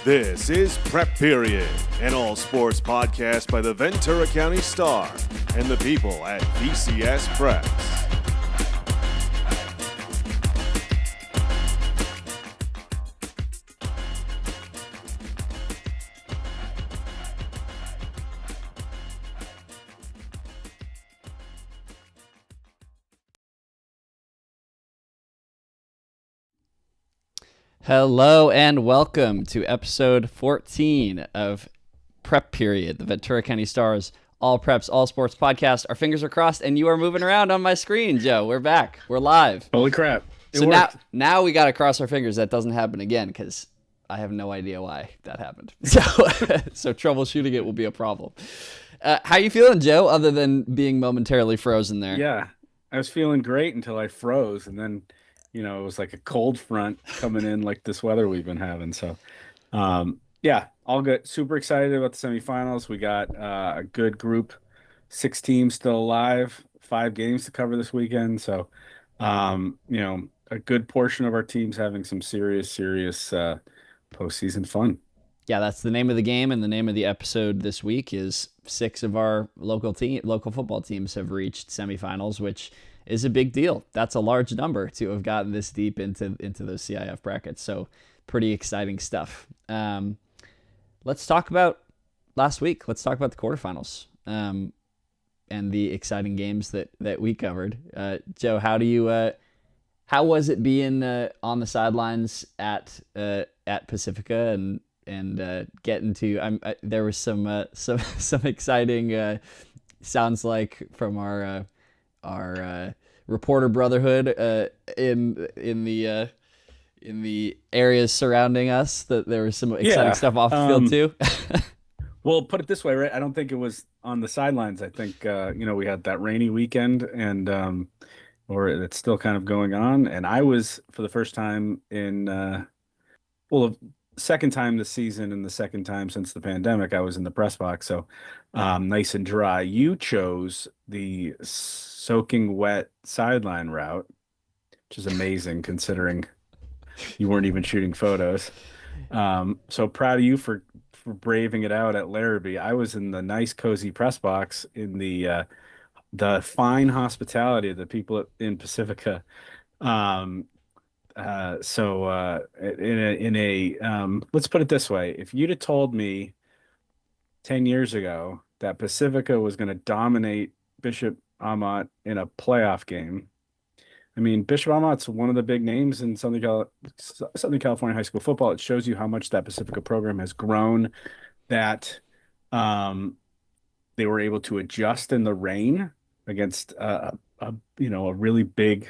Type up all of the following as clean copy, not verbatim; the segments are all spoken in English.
This is Prep Period, an all-sports podcast by the Ventura County Star and the people at VCS Press. Hello and welcome to episode 14 of Prep Period, the Ventura County Stars all preps, all sports podcast. Our fingers are crossed and you are moving around on my screen, Joe. We're back. We're live. Holy crap. So now we got to cross our fingers that doesn't happen again because I have no idea why that happened. So troubleshooting it will be a problem. How you feeling, Joe, other than being momentarily frozen there? Yeah, I was feeling great until I froze, and then it was like a cold front coming in like this weather we've been having. So, yeah, all good. Super excited about the semifinals. We got a good group, 6 teams still alive, 5 games to cover this weekend. So, a good portion of our teams having some serious postseason fun. Yeah, that's the name of the game, and the name of the episode this week is 6 of our local football teams have reached semifinals, which is a big deal. That's a large number to have gotten this deep into those CIF brackets. So pretty exciting stuff. Let's talk about last week. Let's talk about the quarterfinals and the exciting games that we covered. Joe, how was it being on the sidelines at Pacifica and getting to? There was some exciting sounds like from our reporter brotherhood in the areas surrounding us, that there was some exciting stuff off the field too. Well, put it this way, right? I don't think it was on the sidelines. I think we had that rainy weekend, and or it's still kind of going on. And I was, for the first time in second time this season and the second time since the pandemic, I was in the press box. So nice and dry. You chose the soaking wet sideline route, which is amazing considering you weren't even shooting photos. So proud of you for braving it out at Larrabee. I was in the nice cozy press box in the fine hospitality of the people in Pacifica. Let's put it this way. If you'd have told me 10 years ago that Pacifica was going to dominate Bishop Amat in a playoff game. I mean, Bishop Amat's one of the big names in Southern California high school football. It shows you how much that Pacifica program has grown, that they were able to adjust in the rain against a really big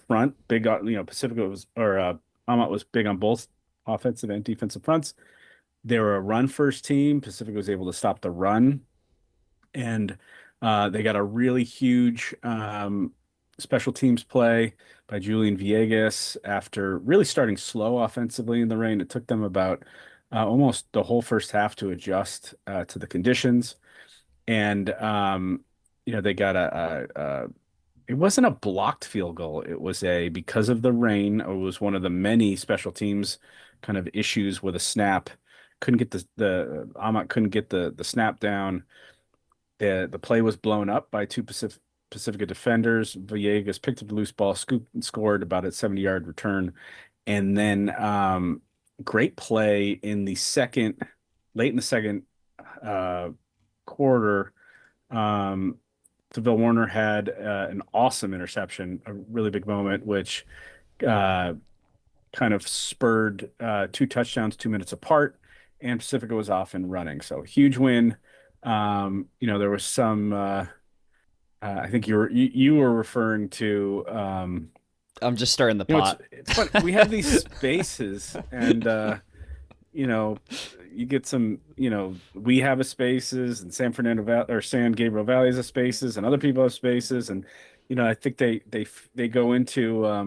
front. Pacifica was, or Amat was big on both offensive and defensive fronts. They were a run-first team. Pacifica was able to stop the run, and they got a really huge special teams play by Julian Villegas after really starting slow offensively in the rain. It took them about almost the whole first half to adjust to the conditions. And, they got it wasn't a blocked field goal. It was because of the rain, it was one of the many special teams kind of issues with a snap. Couldn't get the Amat couldn't get the snap down. The play was blown up by 2 Pacifica defenders. Villegas picked up the loose ball, scooped and scored about a 70-yard return. And then great play late in the second quarter. DeVille Warner had an awesome interception, a really big moment, which kind of spurred 2 touchdowns 2 minutes apart, and Pacifica was off and running. So huge win. There was some. I think you were referring to. I'm just stirring the pot. It's fun. We have these spaces, and you get some. We have a spaces, and San Fernando Valley or San Gabriel Valley has a spaces, and other people have spaces, and I think they go into. I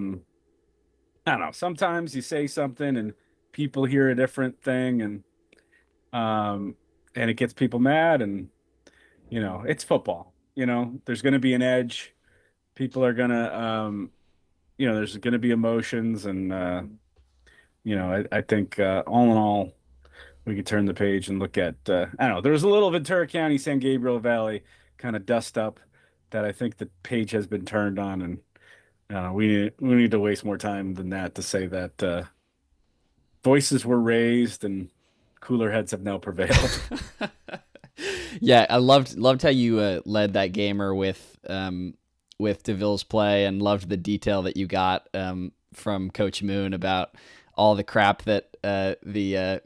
don't know. Sometimes you say something, and people hear a different thing, and it gets people mad, and it's football. There's going to be an edge. People are going to there's going to be emotions, and I think all in all, we could turn the page and look at I don't know. There's a little Ventura County, San Gabriel Valley kind of dust up that I think the page has been turned on, and we need to waste more time than that to say that voices were raised and cooler heads have now prevailed. Yeah, I loved how you led that gamer with DeVille's play, and loved the detail that you got from Coach Moon about all the crap that the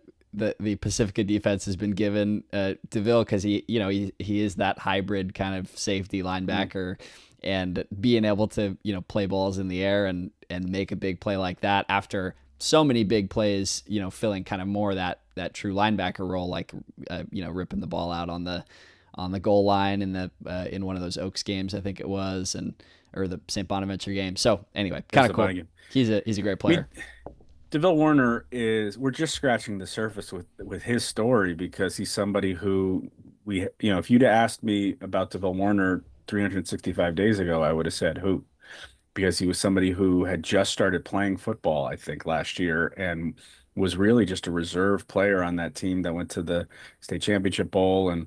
Pacifica defense has been given DeVille, because he is that hybrid kind of safety linebacker, and being able to play balls in the air and make a big play like that after so many big plays, filling kind of more that true linebacker role, like ripping the ball out on the goal line in one of those Oaks games, I think it was, or the St. Bonaventure game. So anyway, kind of cool. He's a great player. DeVille Warner we're just scratching the surface with his story, because he's somebody who if you'd asked me about DeVille Warner 365 days ago, I would have said who, because he was somebody who had just started playing football, I think, last year, and was really just a reserve player on that team that went to the state championship bowl, and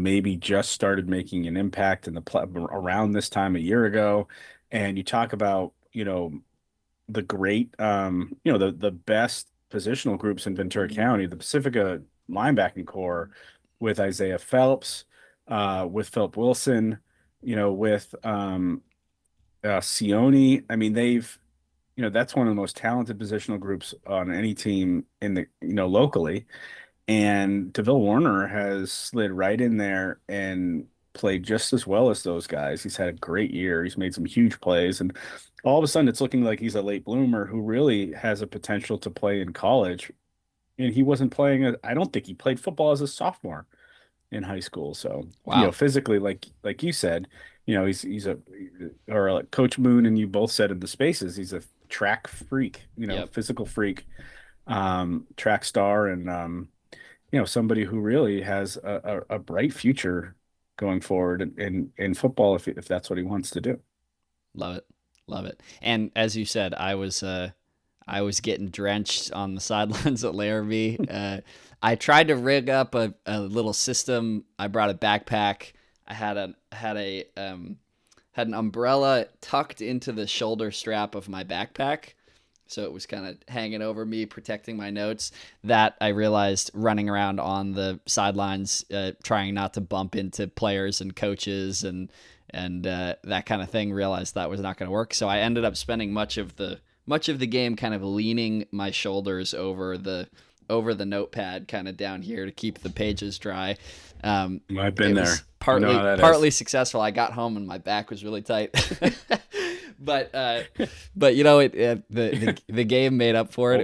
maybe just started making an impact in around this time a year ago. And you talk about the great the best positional groups in Ventura County, the Pacifica linebacking core, with Isaiah Phelps, with Philip Wilson, with Sione. I mean, that's one of the most talented positional groups on any team in the locally. And DeVille Warner has slid right in there and played just as well as those guys. He's had a great year. He's made some huge plays, and all of a sudden it's looking like he's a late bloomer who really has a potential to play in college. And he wasn't playing I don't think he played football as a sophomore in high school. So, Wow. Physically, like you said, or like Coach Moon and you both said in the spaces, he's a track freak, Yep. physical freak, track star, and somebody who really has a bright future going forward in football if that's what he wants to do. Love it. Love it. And as you said, I was getting drenched on the sidelines at Larrabee. I tried to rig up a little system. I brought a backpack. I had an umbrella tucked into the shoulder strap of my backpack, so it was kind of hanging over me, protecting my notes. That I realized running around on the sidelines, trying not to bump into players and coaches and that kind of thing, realized that was not going to work. So I ended up spending much of the game kind of leaning my shoulders over the notepad, kind of down here, to keep the pages dry. I've been there. Partly successful. I got home and my back was really tight. But the game made up for it.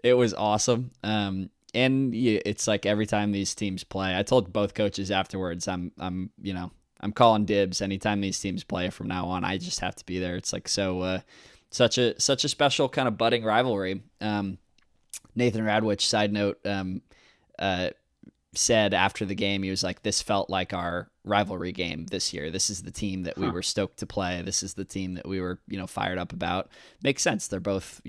It was awesome. And it's like every time these teams play, I told both coaches afterwards, I'm calling dibs anytime these teams play from now on. I just have to be there. It's like such a special kind of budding rivalry. Nathan Radwich, side note, said after the game, he was like, "This felt like our rivalry game this year. This is the team that we were stoked to play. This is the team that we were, fired up about." Makes sense. They're both,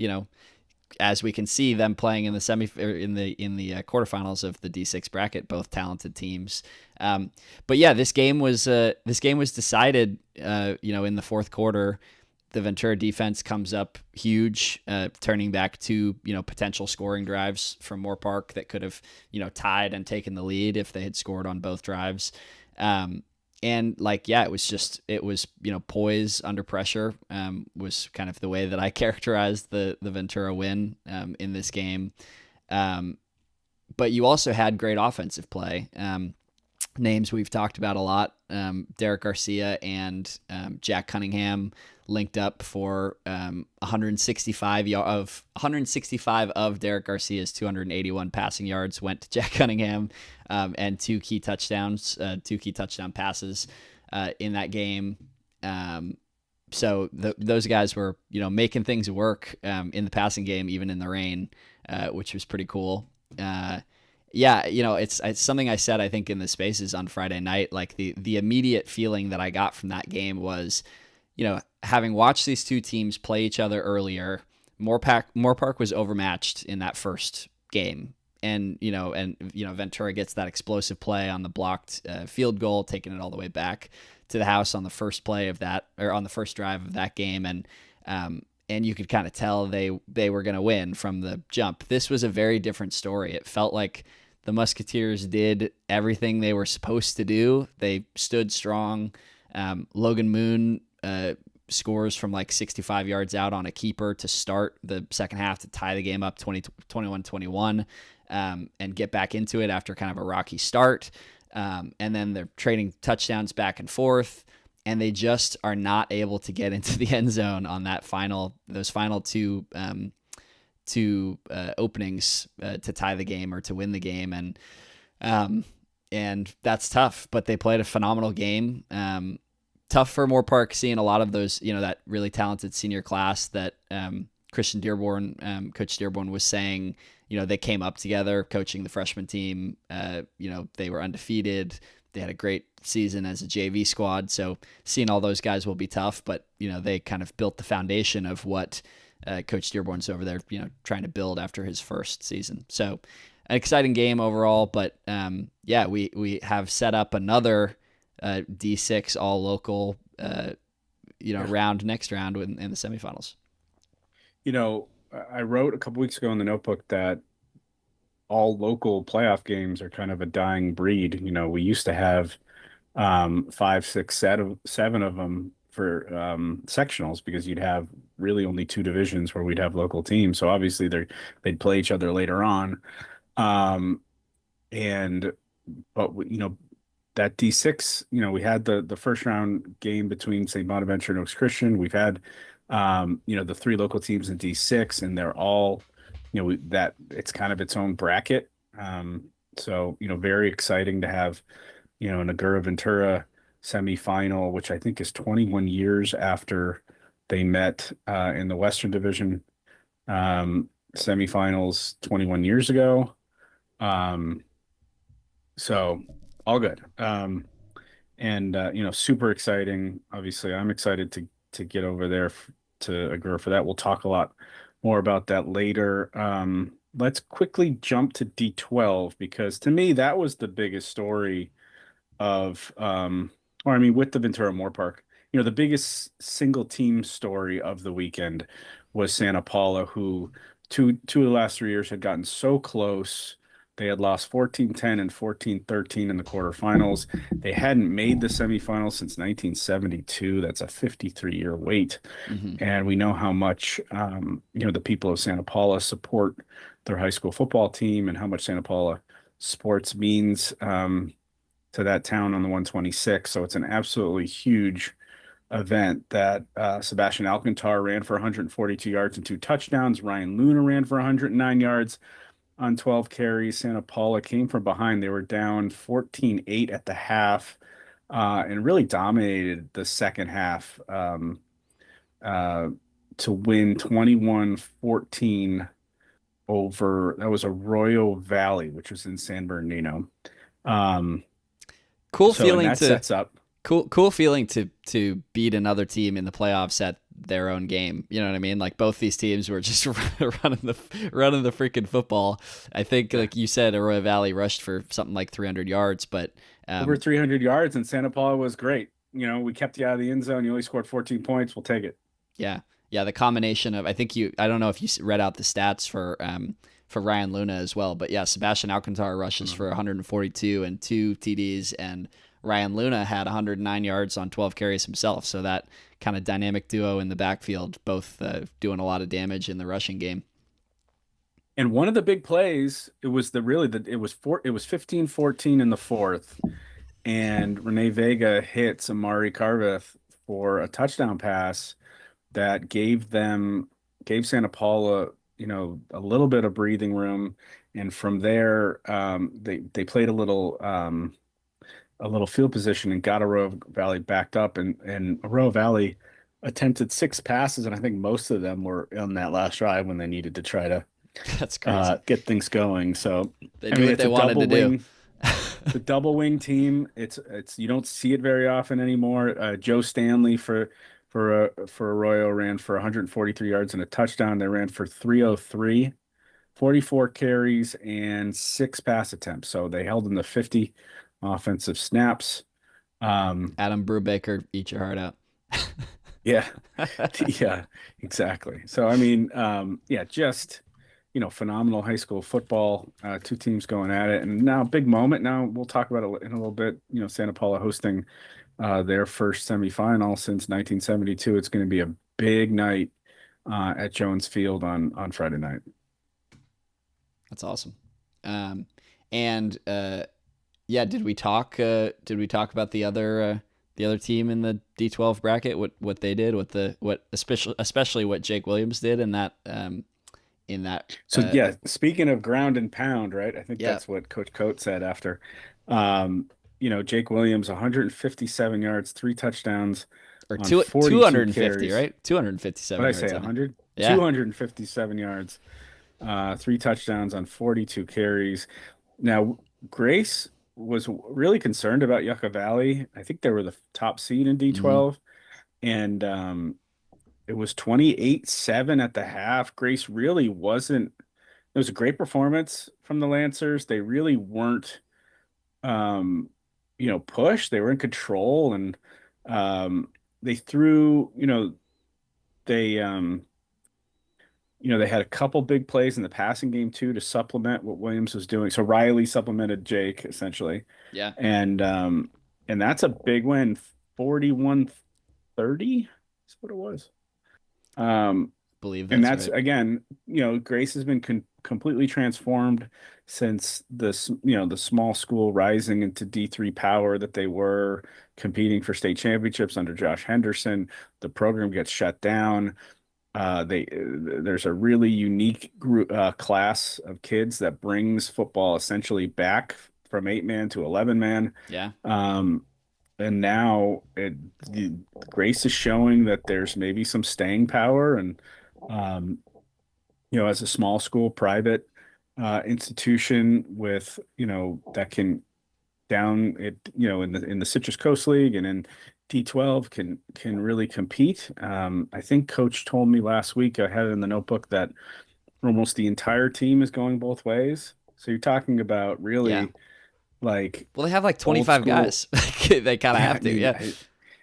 as we can see them playing in the quarterfinals of the D6 bracket, both talented teams. But yeah, this game was decided, in the fourth quarter. The Ventura defense comes up huge, turning back two, potential scoring drives from Moore Park that could have, tied and taken the lead if they had scored on both drives. And it was poise under pressure, was kind of the way that I characterized the Ventura win in this game. But you also had great offensive play. Names we've talked about a lot, Derek Garcia and Jack Cunningham linked up for 165 of Derek Garcia's 281 passing yards went to Jack Cunningham, and two key touchdown passes in that game. So those guys were making things work in the passing game, even in the rain, which was pretty cool. It's something I said, I think, in the spaces on Friday night. Like the immediate feeling that I got from that game was, having watched these two teams play each other earlier, Moore Park was overmatched in that first game. Ventura gets that explosive play on the blocked field goal, taking it all the way back to the house on the first play of that, or on the first drive of that game. And you could kind of tell they were going to win from the jump. This was a very different story. It felt like the Musketeers did everything they were supposed to do. They stood strong. Logan Moon scores from like 65 yards out on a keeper to start the second half to tie the game up 21-21 and get back into it after kind of a rocky start. And then they're trading touchdowns back and forth, and they just are not able to get into the end zone on those final two openings to tie the game or to win the game. And that's tough, but they played a phenomenal game. Tough for Moore seeing a lot of those, that really talented senior class that Christian Dearborn, Coach Dearborn was saying, they came up together coaching the freshman team. They were undefeated. They had a great season as a JV squad. So seeing all those guys will be tough, but, they kind of built the foundation of what Coach Dearborn's over there, trying to build after his first season. So an exciting game overall, but we have set up another D6 all local, next round in the semifinals. I wrote a couple weeks ago in the notebook that all local playoff games are kind of a dying breed. We used to have 5, 6, 7 of them for sectionals, because you'd have really only 2 divisions where we'd have local teams. So obviously they'd play each other later on. That D6, we had the first round game between St. Bonaventure and Oaks Christian. We've had, the 3 local teams in D6, and they're all, that it's kind of its own bracket. So very exciting to have, an Agoura Ventura semifinal, which I think is 21 years after they met in the Western Division semifinals 21 years ago. So all good. Super exciting. Obviously, I'm excited to get over there to Agoura for that. We'll talk a lot more about that later. Let's quickly jump to D12, because to me, that was the biggest story of, with the Ventura Moore Park. The biggest single team story of the weekend was Santa Paula, who two of the last 3 years had gotten so close. They had lost 14-10 and 14-13 in the quarterfinals. They hadn't made the semifinals since 1972. That's a 53-year wait. Mm-hmm. And we know how much, the people of Santa Paula support their high school football team, and how much Santa Paula sports means to that town on the 126. So it's an absolutely huge event that Sebastian Alcantar ran for 142 yards and 2 touchdowns. Ryan Luna ran for 109 yards on 12 carries. Santa Paula came from behind. They were down 14-8 at the half and really dominated the second half to win 21-14 over, that was Arroyo Valley, which was in San Bernardino. Cool feeling that sets up. Cool feeling to beat another team in the playoffs at their own game. You know what I mean? Like, both these teams were just running the freaking football. I think, like you said, Arroyo Valley rushed for something like 300 yards, but over 300 yards, and Santa Paula was great. We kept you out of the end zone. You only scored 14 points. We'll take it. Yeah. The combination of, I don't know if you read out the stats for Ryan Luna as well, but yeah, Sebastian Alcantar rushes for 142 and 2 TDs, and Ryan Luna had 109 yards on 12 carries himself. So that kind of dynamic duo in the backfield, both doing a lot of damage in the rushing game. And one of the big plays, it was 15-14 in the fourth, and Renee Vega hits Amari Carveth for a touchdown pass that gave Santa Paula, a little bit of breathing room. And from there, they played a little field position and got Arroyo Valley backed up, and Arroyo Valley attempted 6 passes, and I think most of them were on that last drive when they needed to try to that's crazy. Get things going. So they knew what they wanted to do. The double wing team, it's you don't see it very often anymore. Joe Stanley for Arroyo ran for 143 yards and a touchdown. They ran for 303 44 carries and 6 pass attempts. So they held him to 50 offensive snaps. Adam Brubaker, eat your heart out. Yeah, yeah, exactly. So I mean, yeah, just phenomenal high school football. Two teams going at it, and now big moment. Now we'll talk about it in a little bit. Santa Paula hosting their first semifinal since 1972. It's going to be a big night at Jones Field on Friday night. That's awesome. And yeah, did we talk? Did we talk about the other team in the D12 bracket? What they did? What especially what Jake Williams did in that in that. So yeah, speaking of ground and pound, right? I think Yeah, that's what Coach Coate said after. Um, Jake Williams, 157 yards, 3 touchdowns or on 42 250, carries. right? 257 What did I yards, say? I think. 100? Yeah. 257 yards, 3 touchdowns on 42 carries. Now, Grace was really concerned about Yucca Valley. I think they were the top seed in Hmm. D12, and it was 28-7 at the half. Grace really wasn't. It was a great performance from the Lancers. They really weren't, um, pushed. They were in control, and um, they threw. They they had a couple big plays in the passing game too to supplement what Williams was doing. So Riley supplemented Jake essentially, Yeah. and that's a big win. 41-30 is what it was. Um, Believe and that's that's right. again, Grace has been completely transformed since the small school rising into D3 power that they were competing for state championships under Josh Henderson. The program gets shut down. There's a really unique group class of kids that brings football essentially back from 8 man to 11 man. Yeah. Um, and now the Grace is showing that there's maybe some staying power, and um, as a small school private institution with that can down it in the Citrus Coast League and in D12 can really compete. I think Coach told me last week, I had it in the notebook, that almost the entire team is going both ways. So you're talking about Yeah. really like Well, they have like old 25 school. guys. They kind of Yeah, I have to. mean, Yeah.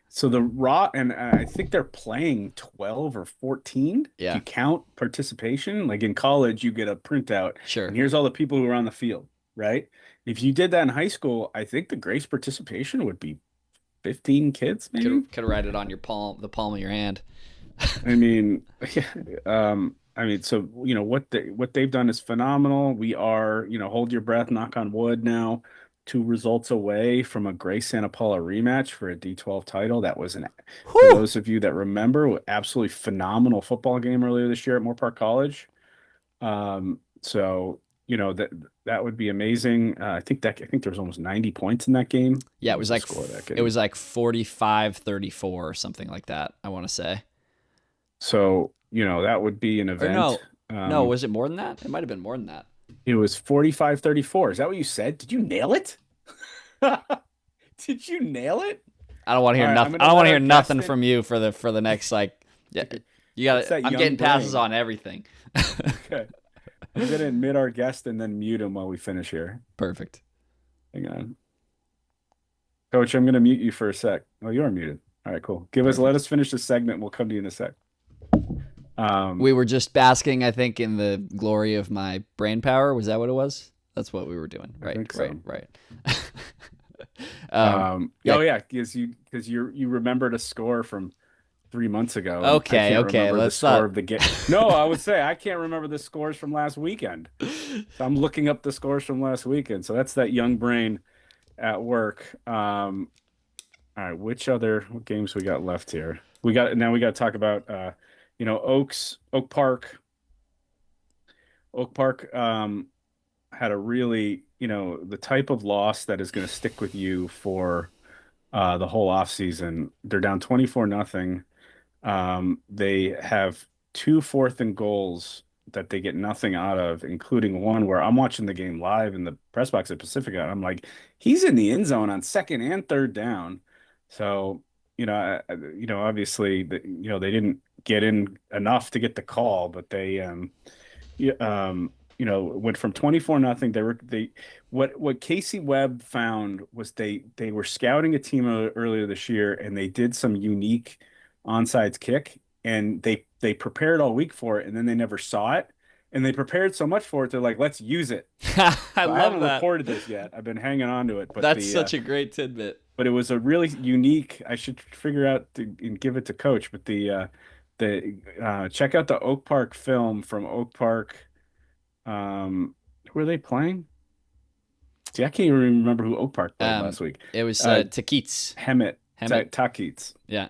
so the raw, and I think they're playing 12 or 14 if Yeah. you count participation. Like in college, you get a printout, and Sure. here's all the people who are on the field, right? If you did that in high school, I think the Grace participation would be 15 kids, maybe. Could write it on your palm, the palm of your hand. I mean, yeah, so what they've done is phenomenal. We are, hold your breath, knock on wood now, 2 results away from a Grace Santa Paula rematch for a D12 title. That was for Whew. those of you that remember, absolutely phenomenal football game earlier this year at Moore Park College. So that would be amazing. I think there was almost 90 points in that game. Yeah, What was the score of that it game? was like 45-34 or something like that, I want to say. So, that would be an Or event. no. No, Um, was it more than that? It might have been more than that. It was 45-34. Is that what you said? Did you nail it? Did you nail it? I don't want to All hear right, I'm nothing. gonna I don't want let to our hear guest nothing in. from you for the next like yeah, you got It's to that I'm young getting passes brain. on everything. Okay. I'm gonna admit our guest and then mute him while we finish here. Perfect. Hang on. Coach, I'm gonna mute you for a sec. Oh, you're muted. All right, cool. Let Perfect. us finish this segment. We'll come to you in a sec. Um, We were just basking, I think, in the glory of my brain power. Was that what it was? That's what we were doing. I Right, think right, so. right. Yeah. Oh yeah, because you remembered a score from 3 months ago, and I Okay, can't okay. remember the Let's score not. of the game. No, I would say I can't remember the scores from last weekend. So I'm looking up the scores from last weekend. So that's that young brain at work. All right, what games we got left here? We got to talk about Oak Park. Oak Park had a really, the type of loss that is going to stick with you for the whole off season. They're down 24-0. They have 2 4th and goals that they get nothing out of, including one where I'm watching the game live in the press box at Pacifica. And I'm like, he's in the end zone on 2nd and 3rd down. So, obviously, they didn't get in enough to get the call, but they, yeah, went from 24-0. What Casey Webb found was they were scouting a team earlier this year, and they did some unique onside kick, and they prepared all week for it, and then they never saw it, and they prepared so much for it, they're like, let's use it. I So I love haven't that. reported this yet. I've been hanging on to it, but That's such a great tidbit. but it was a really unique. I should figure out and give it to Coach. But the check out the Oak Park film from Oak Park. Who were they playing? See, I can't even remember who Oak Park played last week. It was Takits. Hemet, Hemet. Takits. Yeah.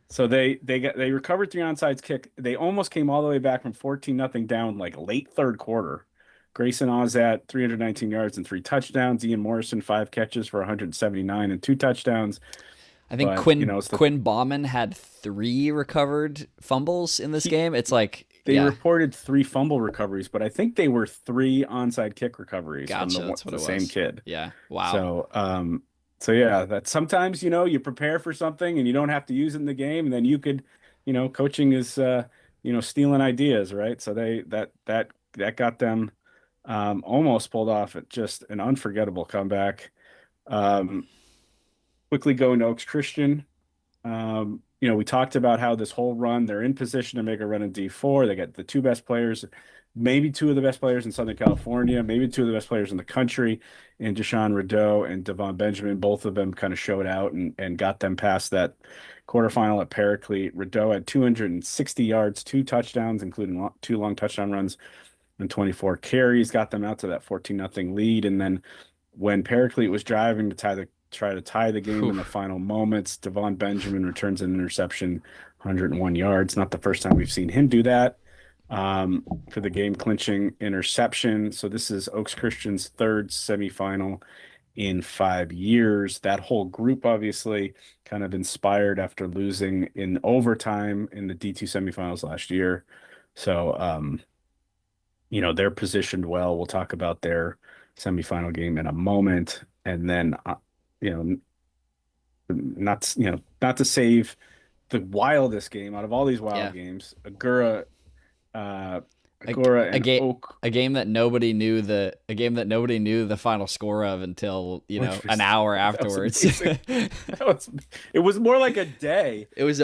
So they recovered three onside kick. They almost came all the way back from 14-0 down like late third quarter. Grayson Ozat, 319 yards and three touchdowns. Ian Morrison, 5 catches for 179 and two touchdowns. I think But, Quinn Bauman had 3 recovered fumbles in this game. It's like They reported 3 fumble recoveries, but I think they were 3 onside kick recoveries Gotcha, from that's what the it same was. kid. Yeah. Wow. So yeah, that sometimes, you prepare for something and you don't have to use it in the game, and then you could, coaching is, stealing ideas, right? So that got them almost pulled off at just an unforgettable comeback. Quickly going to Oaks Christian. We talked about how this whole run, they're in position to make a run in D4. They got the 2 best players, maybe 2 of the best players in Southern California, maybe 2 of the best players in the country, in Deshaun Rideau and Devon Benjamin. Both of them kind of showed out and got them past that quarterfinal at Paraclete. Rideau had 260 yards, 2 touchdowns, including 2 long touchdown runs, and 24 carries, got them out to that 14-0 lead. And then when Paraclete was driving to try to tie the game in the final moments, Devon Benjamin returns an interception, 101 yards. Not the first time we've seen him do that, for the game clinching interception. So this is Oaks Christian's 3rd semifinal in 5 years. That whole group obviously kind of inspired after losing in overtime in the D2 semifinals last year. So, they're positioned well. We'll talk about their semifinal game in a moment. And then, not to save the wildest game out of all these wild games, Agura and Oak. A game that nobody knew the final score of until an hour afterwards. It was more like a day. It was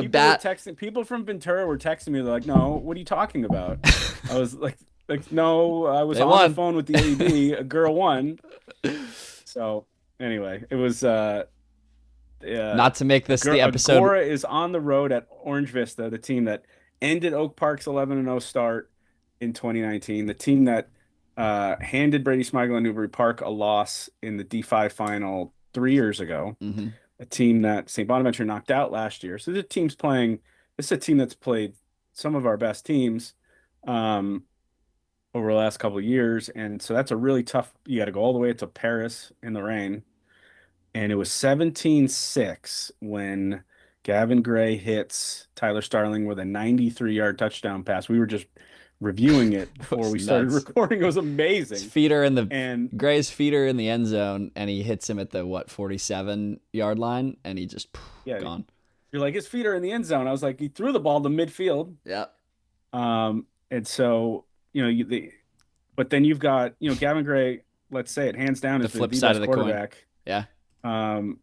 people from Ventura were texting me. They're like, "No, what are you talking about?" I was like, no, I was on the phone with the AD. Agura won. So anyway, it was not to make this the episode. Agora is on the road at Orange Vista, the team that ended Oak Park's 11-0 start in 2019, the team that handed Brady Smigel and Newbury Park a loss in the D5 final 3 years ago, a team that St. Bonaventure knocked out last year. So this is a team that's played some of our best teams over the last couple of years. And so that's a really tough, you got to go all the way to Paris in the rain. And it was 17-6 when Gavin Gray hits Tyler Starling with a 93-yard touchdown pass. We were just reviewing it before we started recording. It was amazing. Gray's feet are in the end zone, and he hits him at the 47-yard line, and he just gone. You're like, his feet are in the end zone. I was like, he threw the ball to midfield. Yeah. And so, but then you've got, Gavin Gray, let's say it hands down, is the flip side of the quarterback. Coin. Yeah.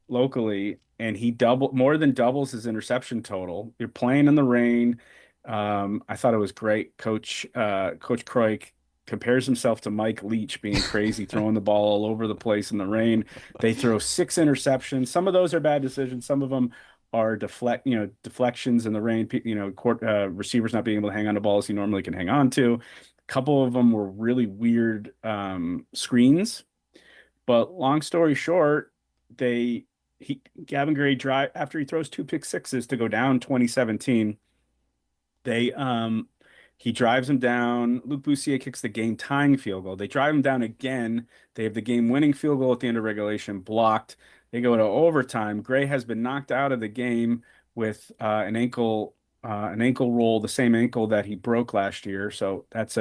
Locally, and he more than doubles his interception total. You're playing in the rain. I thought it was great. Coach Croik compares himself to Mike Leach, being crazy, throwing the ball all over the place in the rain. They throw 6 interceptions. Some of those are bad decisions. Some of them are deflections in the rain. Receivers not being able to hang on to balls he normally can hang on to. A couple of them were really weird screens. But long story short, Gavin Gray after he throws 2 pick sixes to go down 2017. He drives him down. Luke Boussier kicks the game tying field goal. They drive him down again. They have the game winning field goal at the end of regulation blocked. They go to overtime. Gray has been knocked out of the game with an ankle roll, the same ankle that he broke last year. So that's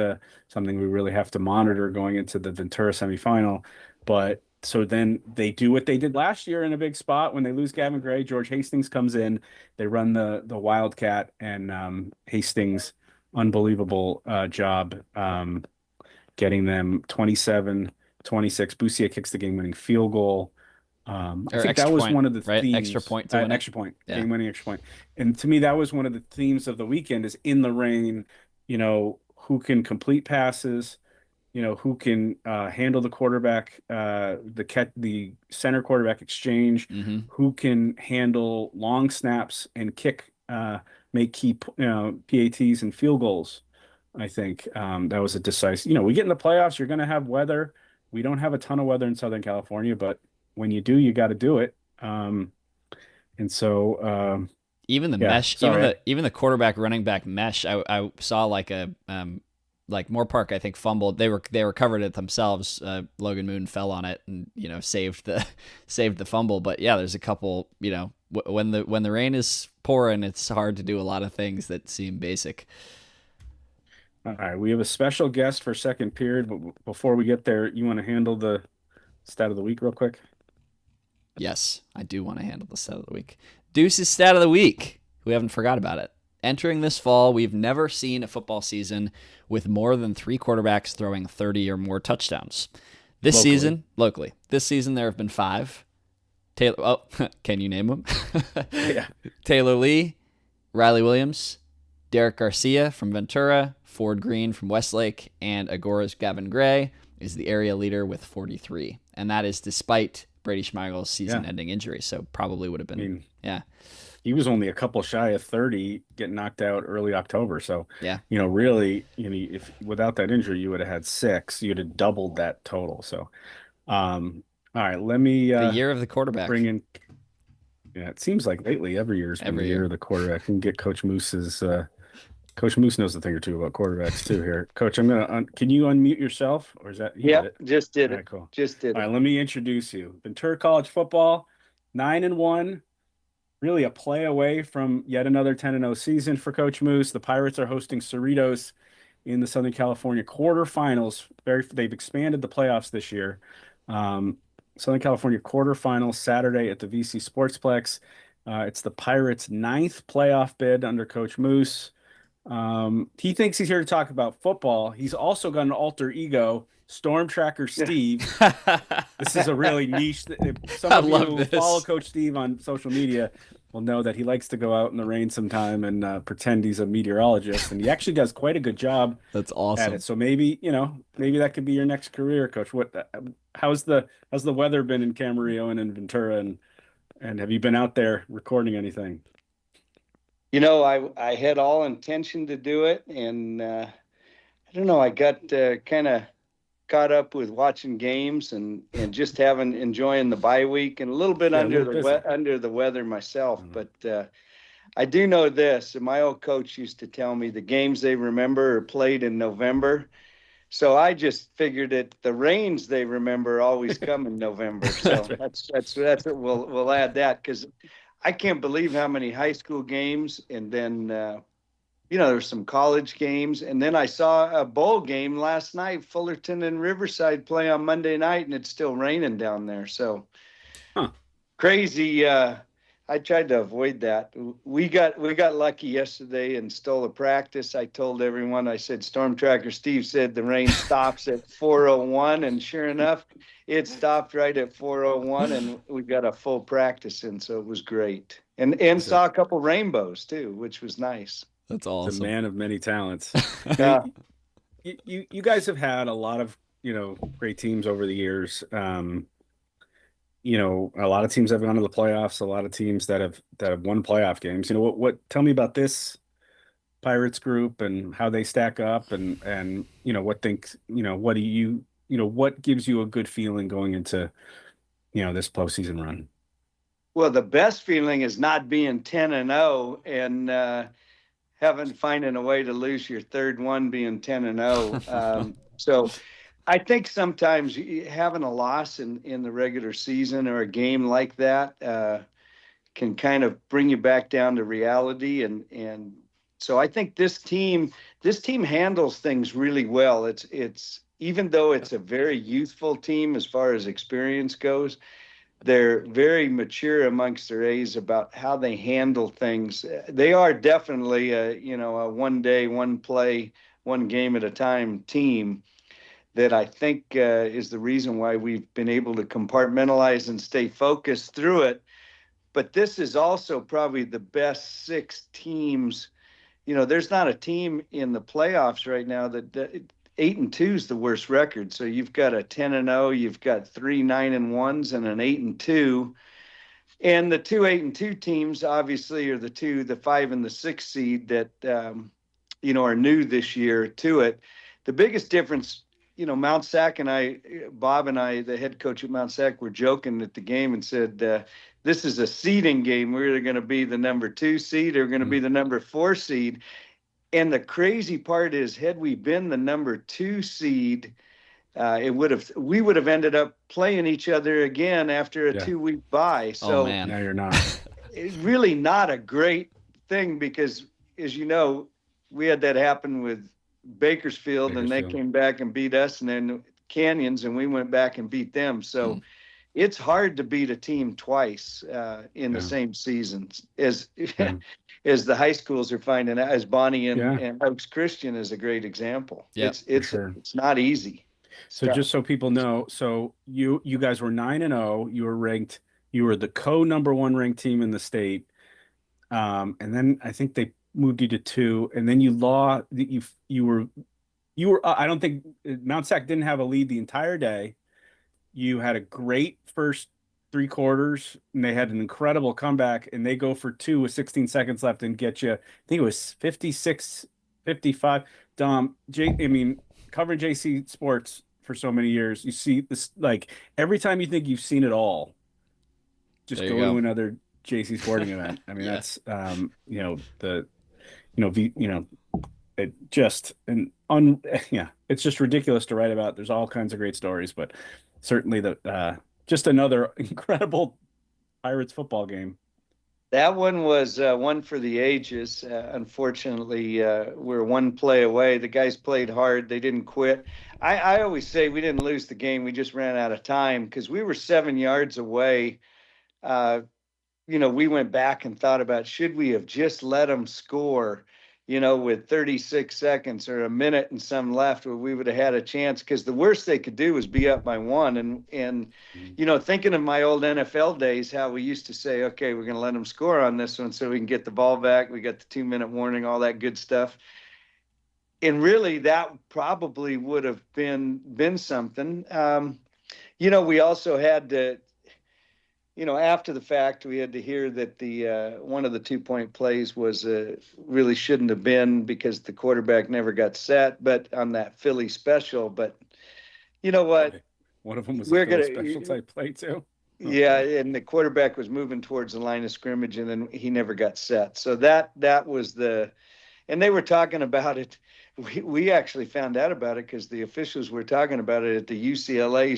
something we really have to monitor going into the Ventura semifinal. But so then they do what they did last year in a big spot when they lose Gavin Gray. George Hastings comes in. They run the Wildcat, and Hastings, unbelievable job. getting them 27-26. Boussier kicks the game-winning field goal. I Or think that extra was point, one of the right? Extra themes, point to win it. extra point, Yeah. game-winning extra point. And to me, that was one of the themes of the weekend is in the rain, who can complete passes, who can handle the quarterback, the center quarterback exchange, Mm-hmm. who can handle long snaps and make key, PATs and field goals. I think that was a decisive. We get in the playoffs, you're going to have weather. We don't have a ton of weather in Southern California, but when you do, you got to do it. And so, Even the yeah, mesh, sorry. even the quarterback running back mesh. I saw like a like Moore Park, I think, fumbled. They recovered it themselves. Logan Moon fell on it and saved the saved the fumble. But yeah, there's a couple. When the rain is pouring, it's hard to do a lot of things that seem basic. All right, we have a special guest for second period, but before we get there, you want to handle the stat of the week real quick? Yes, I do want to handle the stat of the week. Deuce's stat of the week. We haven't forgot about it. Entering this fall, we've never seen a football season with more than 3 quarterbacks throwing 30 or more touchdowns. This season, there have been 5. Can you name them? Yeah. Taylor Lee, Riley Williams, Derek Garcia from Ventura, Ford Green from Westlake, and Agora's Gavin Gray is the area leader with 43. And that is despite Brady Schmeigel's season-ending injury. So probably would have been, He was only a couple shy of 30, getting knocked out early October. So, yeah, really, if without that injury, you would have had 6. You'd have doubled that total. So, all right, let me the year of the quarterback. bring in. Yeah, it seems like lately every year's been the year of the quarterback. Can get Coach Moose's. Coach Moose knows a thing or two about quarterbacks too. Here, Coach, I'm gonna. Can you unmute yourself, or is that? Yeah, just did All it. right, cool. Just did All it. right, let me introduce you. Ventura College football, 9-1. Really a play away from yet another 10-0 season for Coach Moose. The Pirates are hosting Cerritos in the Southern California quarterfinals. They've expanded the playoffs this year. Southern California quarterfinals Saturday at the VC Sportsplex. It's the Pirates' 9th playoff bid under Coach Moose. He thinks he's here to talk about football. He's also got an alter ego, Storm Tracker Steve. This is a really niche. Some of you who follow Coach Steve on social media will know that he likes to go out in the rain sometime and pretend he's a meteorologist, and he actually does quite a good job. That's awesome. At it. So maybe that could be your next career, Coach. How's the weather been in Camarillo and in Ventura, and have you been out there recording anything? I had all intention to do it, and I don't know. I got kind of caught up with watching games and just enjoying the bye week and a little bit under the weather myself. Mm-hmm. But I do know this. And my old coach used to tell me the games they remember are played in November. So I just figured that the rains they remember always come in November. So that's what we'll add that, because I can't believe how many high school games, and then there's some college games, and then I saw a bowl game last night, Fullerton and Riverside play on Monday night, and it's still raining down there. So crazy. I tried to avoid that. We got lucky yesterday and stole a practice. I told everyone, I said, Storm Tracker Steve said the rain stops at 4:01, and sure enough, it stopped right at 4:01, and we got a full practice in, so it was great. And saw a couple rainbows too, which was nice. That's awesome. It's a man of many talents. Yeah. You guys have had a lot of great teams over the years. A lot of teams have gone to the playoffs, a lot of teams that have won playoff games. Tell me about this Pirates group and how they stack up, and what gives you a good feeling going into this postseason run? Well, the best feeling is not being 10-0 and finding a way to lose your third one, being 10-0. So I think sometimes having a loss in the regular season or a game like that can kind of bring you back down to reality. And so I think this team handles things really well. It's even though it's a very youthful team as far as experience goes, they're very mature amongst their A's about how they handle things. They are definitely a one day, one play, one game at a time team that I think is the reason why we've been able to compartmentalize and stay focused through it. But this is also probably the best 6 teams. There's not a team in the playoffs right now that 8-2 is the worst record. So you've got a 10-0, you've got 3 9-1s, and an 8-2. And the 2 8-2 teams obviously are the 5 and the 6 seed that are new this year to it. The biggest difference, Mount Sac and I, Bob and I, the head coach at Mount Sac, were joking at the game and said, this is a seeding game. We're either going to be the number 2 seed or going to be the number 4 seed. And the crazy part is, had we been the number 2 seed, we would have ended up playing each other again after a 2-week bye. So man. No, you're not. It's really not a great thing because, as you know, we had that happen with Bakersfield, and they came back and beat us, and then Canyons, and we went back and beat them. So it's hard to beat a team twice in the same season, as as the high schools are finding out, as Bonnie and Oaks Christian is a great example. Yeah, it's not easy. So just so people know, so you guys were 9-0. You were the number 1 ranked team in the state. And then I think they moved you to 2, and then you were I don't think Mount Sac didn't have a lead the entire day. You had a great first 3 quarters, and they had an incredible comeback, and they go for 2 with 16 seconds left and get you, I think it was 56-55. Dom, covering JC sports for so many years, you see this, like, every time you think you've seen it all, just go to another JC sporting event. I mean, that's it's just ridiculous to write about. There's all kinds of great stories, but certainly just another incredible Pirates football game. That one was one for the ages. Unfortunately, we're 1 play away. The guys played hard. They didn't quit. I always say we didn't lose the game. We just ran out of time because we were 7 yards away. We went back and thought about, should we have just let them score, with 36 seconds or a minute and some left, where we would have had a chance, because the worst they could do was be up by 1. And thinking of my old NFL days, how we used to say, okay, we're going to let them score on this one so we can get the ball back. We got the 2-minute warning, all that good stuff. And really, that probably would have been something. We also had to, after the fact, we had to hear that the one of the 2-point plays was really shouldn't have been because the quarterback never got set, but on that Philly special. But you know what? One of them was a Philly special type play too. Yeah, and the quarterback was moving towards the line of scrimmage, and then he never got set. So that was and they were talking about it. We actually found out about it because the officials were talking about it at the UCLA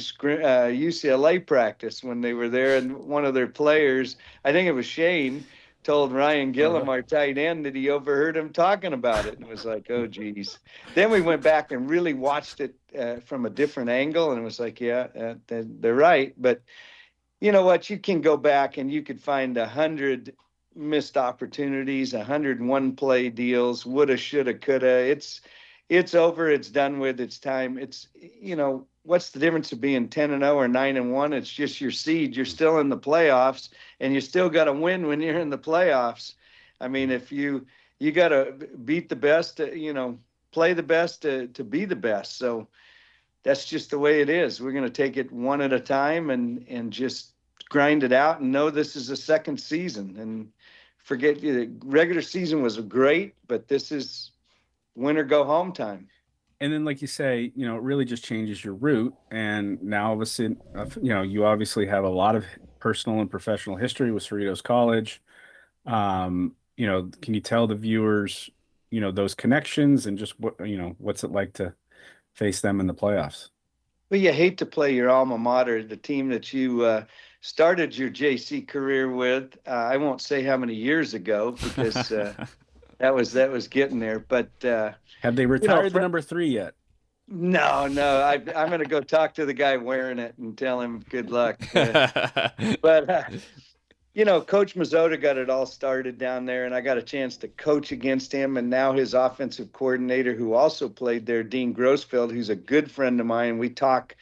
practice when they were there, and one of their players, I think it was Shane, told Ryan Gillum, our tight end, that he overheard him talking about it, and was like, oh geez. Then we went back and really watched it from a different angle, and it was like, yeah, they're right. But you know what? You can go back and you could find 100 missed opportunities, 101 play deals, woulda, shoulda, coulda. It's over. It's done with. It's time. It's, what's the difference of being 10-0 or 9-1? It's just your seed. You're still in the playoffs, and you still got to win when you're in the playoffs. I mean, if you got to beat the best, play the best to be the best. So that's just the way it is. We're going to take it one at a time and just grind it out and know this is a second season, and forget the regular season was great, but this is win or go home time. And then, like you say, it really just changes your route. And now, all of a sudden, you obviously have a lot of personal and professional history with Cerritos College. Can you tell the viewers, those connections and just what's it like to face them in the playoffs? Well, you hate to play your alma mater, the team that you started your JC career with. I won't say how many years ago because that was getting there. But have they retired the number 3 yet? No. I'm going to go talk to the guy wearing it and tell him good luck. But Coach Mazzota got it all started down there, and I got a chance to coach against him. And now his offensive coordinator, who also played there, Dean Grossfeld, who's a good friend of mine. We talk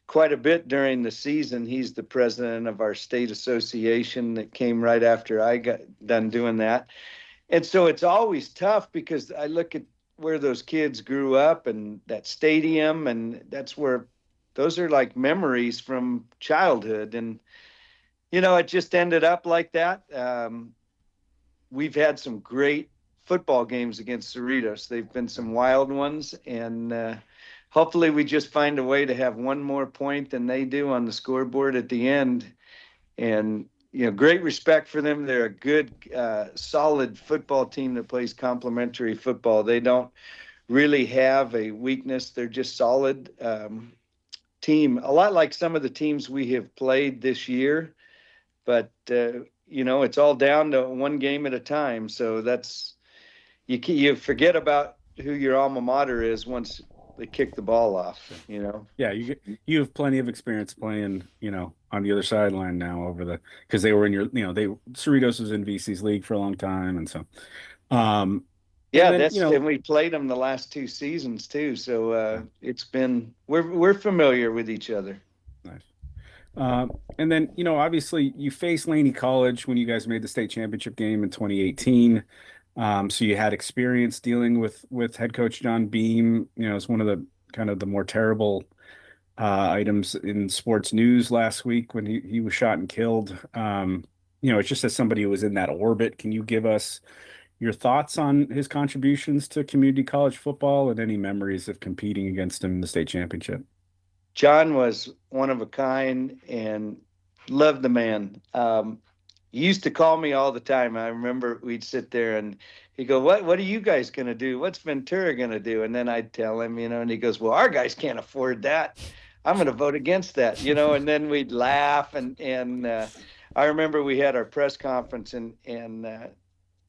quite a bit during the season. He's the president of our state association that came right after I got done doing that. And so it's always tough because I look at where those kids grew up and that stadium, and those are like memories from childhood. And it just ended up like that. We've had some great football games against Cerritos. They've been some wild ones, and hopefully we just find a way to have one more point than they do on the scoreboard at the end. And, great respect for them. They're a good, solid football team that plays complementary football. They don't really have a weakness. They're just solid team, a lot like some of the teams we have played this year. But, it's all down to one game at a time. So you forget about who your alma mater is once they kick the ball off, Yeah, you have plenty of experience playing, on the other sideline now because they were in Cerritos was in VC's league for a long time. And so, and we played them the last 2 seasons too. So it's been, we're familiar with each other. Nice. And then, obviously you faced Laney College when you guys made the state championship game in 2018. So you had experience dealing with head coach John Beam. It's one of the kind of the more terrible items in sports news last week when he was shot and killed. It's just as somebody who was in that orbit, can you give us your thoughts on his contributions to community college football and any memories of competing against him in the state championship? John was one of a kind and loved the man. He used to call me all the time. I remember we'd sit there and he'd go, what are you guys going to do? What's Ventura going to do? And then I'd tell him, and he goes, well, our guys can't afford that. I'm going to vote against that, and then we'd laugh. And I remember we had our press conference and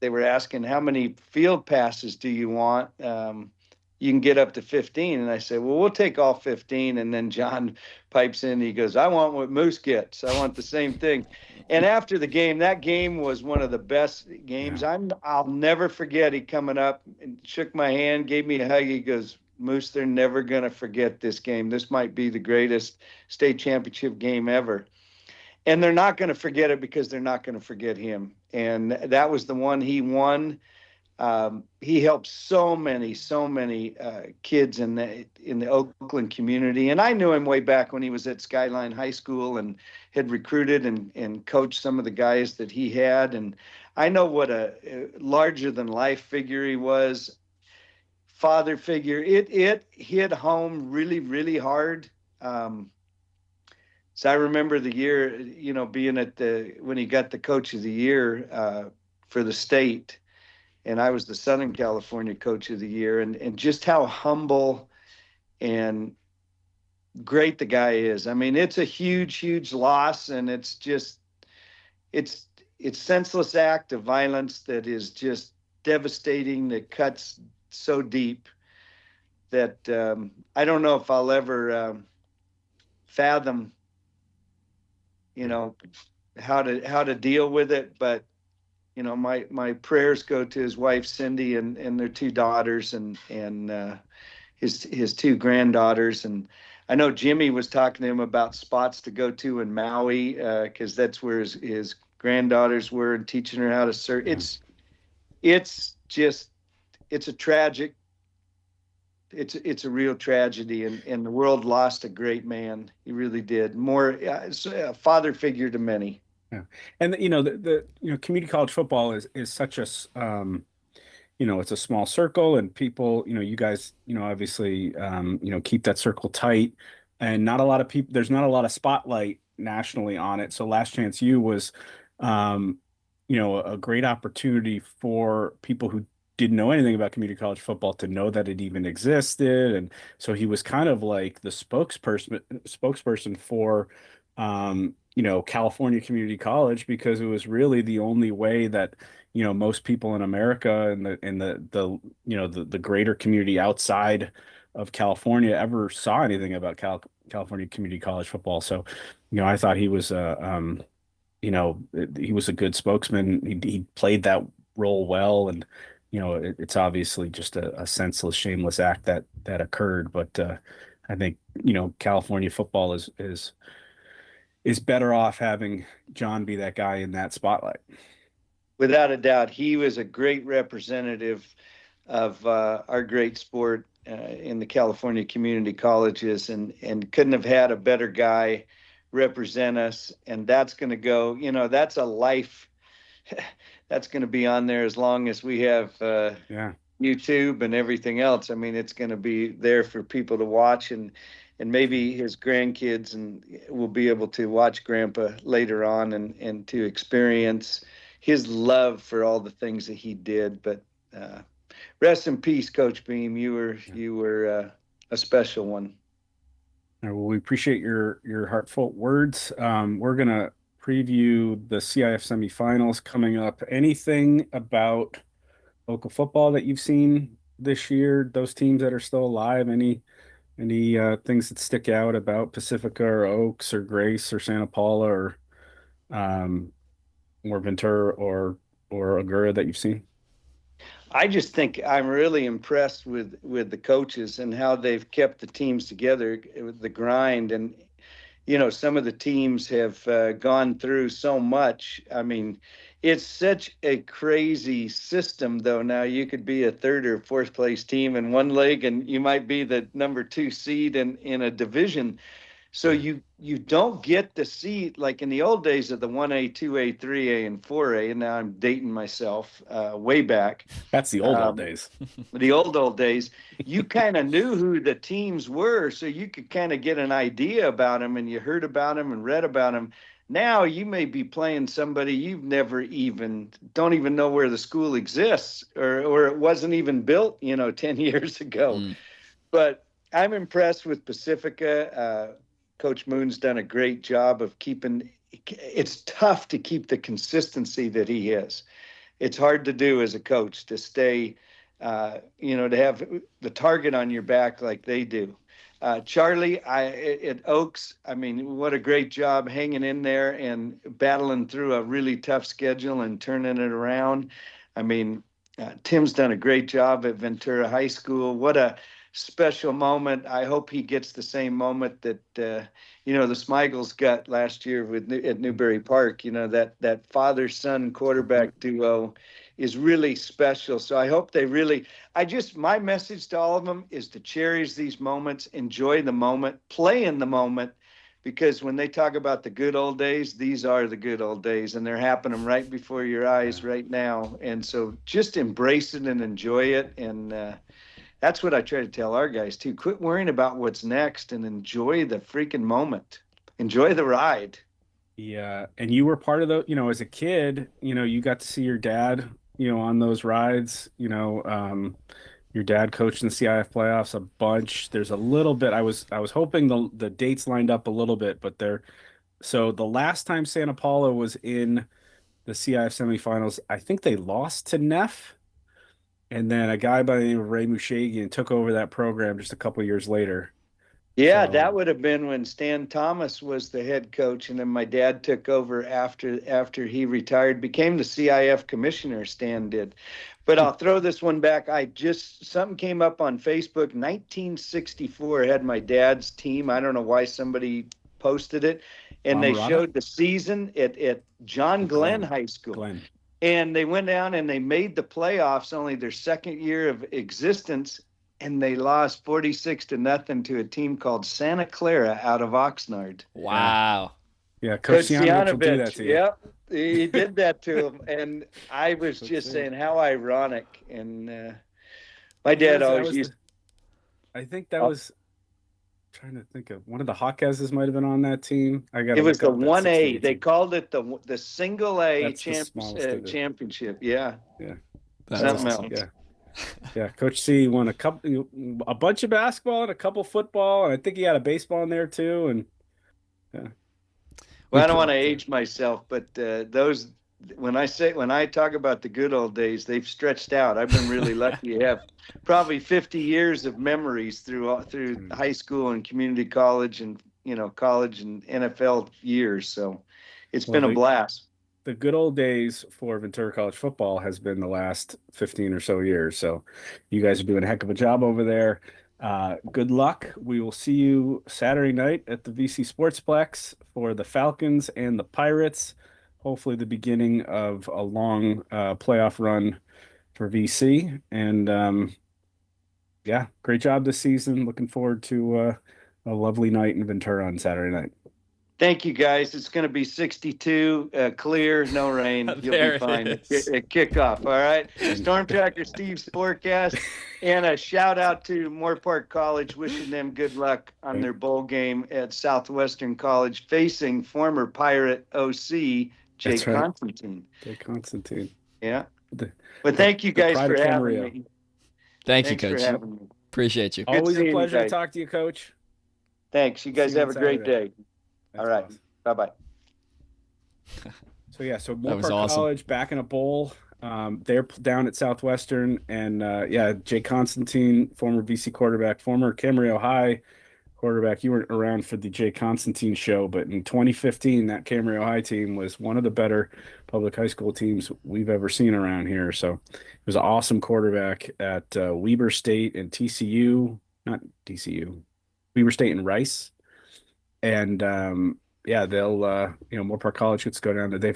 they were asking, how many field passes do you want? You can get up to 15. And I said, well, we'll take all 15. And then John pipes in. He goes, I want what Moose gets. I want the same thing. And after the game, that game was one of the best games. Yeah. I'll never forget. He coming up and shook my hand, gave me a hug. He goes, Moose, they're never going to forget this game. This might be the greatest state championship game ever. And they're not going to forget it because they're not going to forget him. And that was the one he won. He helped so many kids in the Oakland community. And I knew him way back when he was at Skyline High School and had recruited and coached some of the guys that he had. And I know what a larger than life figure he was, father figure. It hit home really, really hard. So I remember the year, being when he got the coach of the year for the state. And I was the Southern California coach of the year, and just how humble and great the guy is. I mean, it's a huge, huge loss, and it's senseless act of violence that is just devastating, that cuts so deep that I don't know if I'll ever fathom, how to deal with it, but my prayers go to his wife, Cindy, and their 2 daughters and his 2 granddaughters. And I know Jimmy was talking to him about spots to go to in Maui, because that's where his granddaughters were, and teaching her how to surf. It's a real tragedy, and the world lost a great man. He really did. More a father figure to many. Yeah. And the community college football is such a it's a small circle, and people, you guys, obviously keep that circle tight, and not a lot of people, there's not a lot of spotlight nationally on it. So Last Chance U was a great opportunity for people who didn't know anything about community college football to know that it even existed. And so he was kind of like the spokesperson for California Community College, because it was really the only way that most people in America and the greater community outside of California ever saw anything about California Community College football. So I thought he was he was a good spokesman. He played that role well, and it's obviously just a senseless, shameless act that occurred. But I think California football is better off having John be that guy in that spotlight. Without a doubt, he was a great representative of our great sport in the California community colleges, and couldn't have had a better guy represent us. And that's going to go, that's a life that's going to be on there as long as we have YouTube and everything else. I mean, it's going to be there for people to watch, and maybe his grandkids and will be able to watch Grandpa later on and to experience his love for all the things that he did. But rest in peace, Coach Beam. You were a special one. Well, we appreciate your heartfelt words. We're gonna preview the CIF semifinals coming up. Anything about local football that you've seen this year? Those teams that are still alive? Any things that stick out about Pacifica or Oaks or Grace or Santa Paula or Ventura or Agoura that you've seen? I just think I'm really impressed with the coaches and how they've kept the teams together with the grind. And, some of the teams have gone through so much. I mean, it's such a crazy system, though. Now you could be a third or fourth place team in one league, and you might be the number 2 seed in a division. So you don't get to see, like in the old days of the 1A, 2A, 3A, and 4A, and now I'm dating myself way back. That's the old days. The old days. You kind of knew who the teams were, so you could kind of get an idea about them, and you heard about them and read about them. Now you may be playing somebody you've don't even know where the school exists, or it wasn't even built, 10 years ago. But I'm impressed with Pacifica. Coach Moon's done a great job of it's tough to keep the consistency that he has. It's hard to do as a coach to stay, to have the target on your back like they do. Charlie, at Oaks, I mean, what a great job hanging in there and battling through a really tough schedule and turning it around. I mean, Tim's done a great job at Ventura High School. What a special moment. I hope he gets the same moment that the Smigels got last year at Newberry Park. That father-son quarterback duo is really special. So I hope my message to all of them is to cherish these moments, enjoy the moment, play in the moment, because when they talk about the good old days, these are the good old days, and they're happening right before your eyes right now. And so just embrace it and enjoy it. And that's what I try to tell our guys too. Quit worrying about what's next and enjoy the freaking moment. Enjoy the ride. Yeah. And you were part of as a kid, you got to see your dad, on those rides, your dad coached in the CIF playoffs a bunch. There's a little bit, I was hoping the dates lined up a little bit, but so the last time Santa Paula was in the CIF semifinals, I think they lost to Neff. And then a guy by the name of Ray Mushagian took over that program just a couple of years later. Yeah, that would have been when Stan Thomas was the head coach, and then my dad took over after he retired, became the CIF commissioner. Stan did. But I'll throw this one back. Something came up on Facebook. 1964 had my dad's team. I don't know why somebody posted it, and they showed the season at John Glenn High School. And they went down and they made the playoffs, only their second year of existence, and they lost 46-0 to a team called Santa Clara out of Oxnard. Wow. Yeah, Coach Cianovich will do that to you. Yep, he did that to him, and I was just saying how ironic. And my dad always used. I think that was. Trying to think of one of the Hawkesses might have been on that team. It was the 1A. They called it the single A championship. Yeah. Yeah. Something else. Yeah. Yeah. Coach C won a bunch of basketball and a couple football, and I think he had a baseball in there too. And yeah. Well, I don't want to age myself, but those when I talk about the good old days, they've stretched out. I've been really lucky to have probably 50 years of memories through high school and community college and college and NFL years. So It's been a blast. The good old days for Ventura College football has been the last 15 or so years. So you guys are doing a heck of a job over there. Good luck. We will see you Saturday night at the VC Sportsplex for the Falcons and the Pirates. Hopefully the beginning of a long playoff run for VC. And yeah, great job this season. Looking forward to a lovely night in Ventura on Saturday night. Thank you, guys. It's going to be 62, clear, no rain. You'll be fine at kickoff. All right. Storm Tracker Steve's forecast, and a shout out to Moore Park College, wishing them good luck on their bowl game at Southwestern College, facing former Pirate OC Jay Constantine. Jay Constantine. Yeah. But thank you guys for having me. Thank you, Coach. Appreciate you. Always a pleasure to talk to you, Coach. Thanks. You guys have a great day. All right. Awesome. Bye-bye. So Moore Park College back in a bowl. They're down at Southwestern. And Jay Constantine, former VC quarterback, former Camarillo High quarterback. You weren't around for the Jay Constantine show, but in 2015, that Camarillo High team was one of the better public high school teams we've ever seen around here. So it was an awesome quarterback at Weber State and TCU, not TCU, Weber State and Rice. And they'll Moore Park College gets to go down there. They've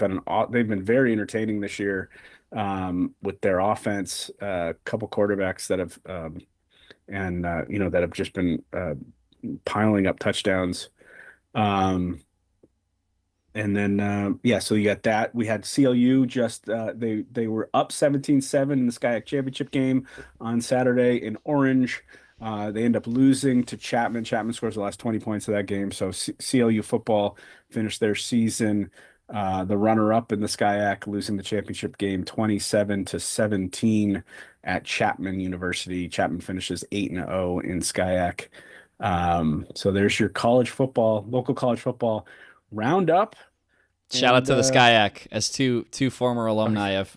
been very entertaining this year with their offense. A couple quarterbacks that have that have just been piling up touchdowns. So you got that. We had CLU just they were up 17-7 in the SCIAC championship game on Saturday in Orange. They end up losing to Chapman. Chapman scores the last 20 points of that game. So CLU football finished their season the runner-up in the SCIAC, losing the championship game 27-17 at Chapman University. Chapman finishes 8-0 in SCIAC. So there's your local college football roundup. Shout out to the SCIAC as two former alumni of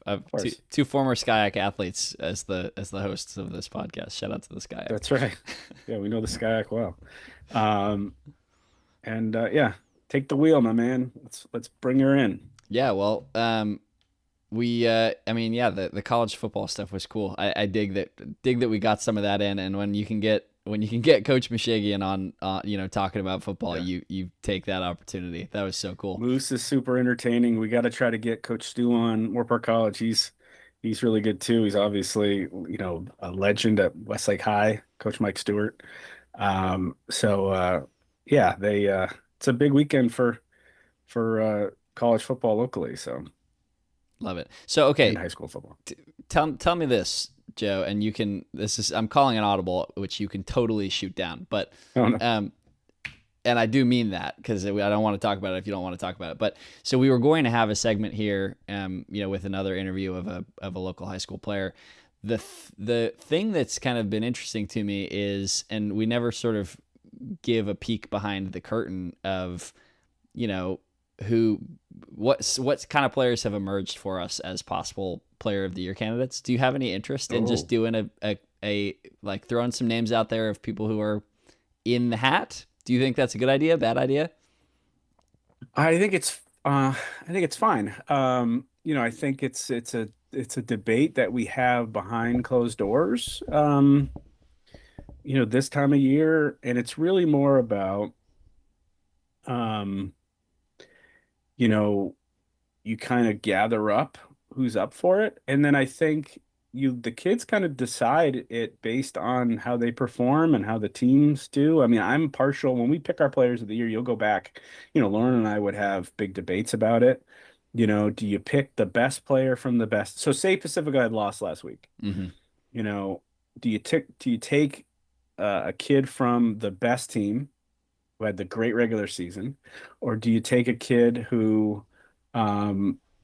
two former SCIAC athletes as the hosts of this podcast. Shout out to the SCIAC. That's right. Yeah, we know the SCIAC well. Take the wheel, my man. Let's bring her in. Yeah, well, the college football stuff was cool. I dig that we got some of that in, and when you can get Coach Mishagian on, talking about football, you take that opportunity. That was so cool. Moose is super entertaining. We got to try to get Coach Stu on Moore Park College. He's really good too. He's obviously, a legend at Westlake High, Coach Mike Stewart. It's a big weekend for college football locally. So love it. So, okay. And high school football. Tell me this, Joe, and I'm calling an audible, which you can totally shoot down, but, and I do mean that because I don't want to talk about it if you don't want to talk about it. But so we were going to have a segment here, with another interview of a local high school player. The thing that's kind of been interesting to me is, and we never sort of give a peek behind the curtain of, what kind of players have emerged for us as possible player of the year candidates. Do you have any interest in just doing a throwing some names out there of people who are in the hat? Do you think that's a good idea? Bad idea? I think it's fine. I think it's a debate that we have behind closed doors. This time of year, and it's really more about you kind of gather up who's up for it. And then I think the kids kind of decide it based on how they perform and how the teams do. I mean, I'm partial. When we pick our players of the year, you'll go back, Lauren and I would have big debates about it. Do you pick the best player from the best? So say Pacifica had lost last week. Mm-hmm. Do you take a kid from the best team who had the great regular season, or do you take a kid who,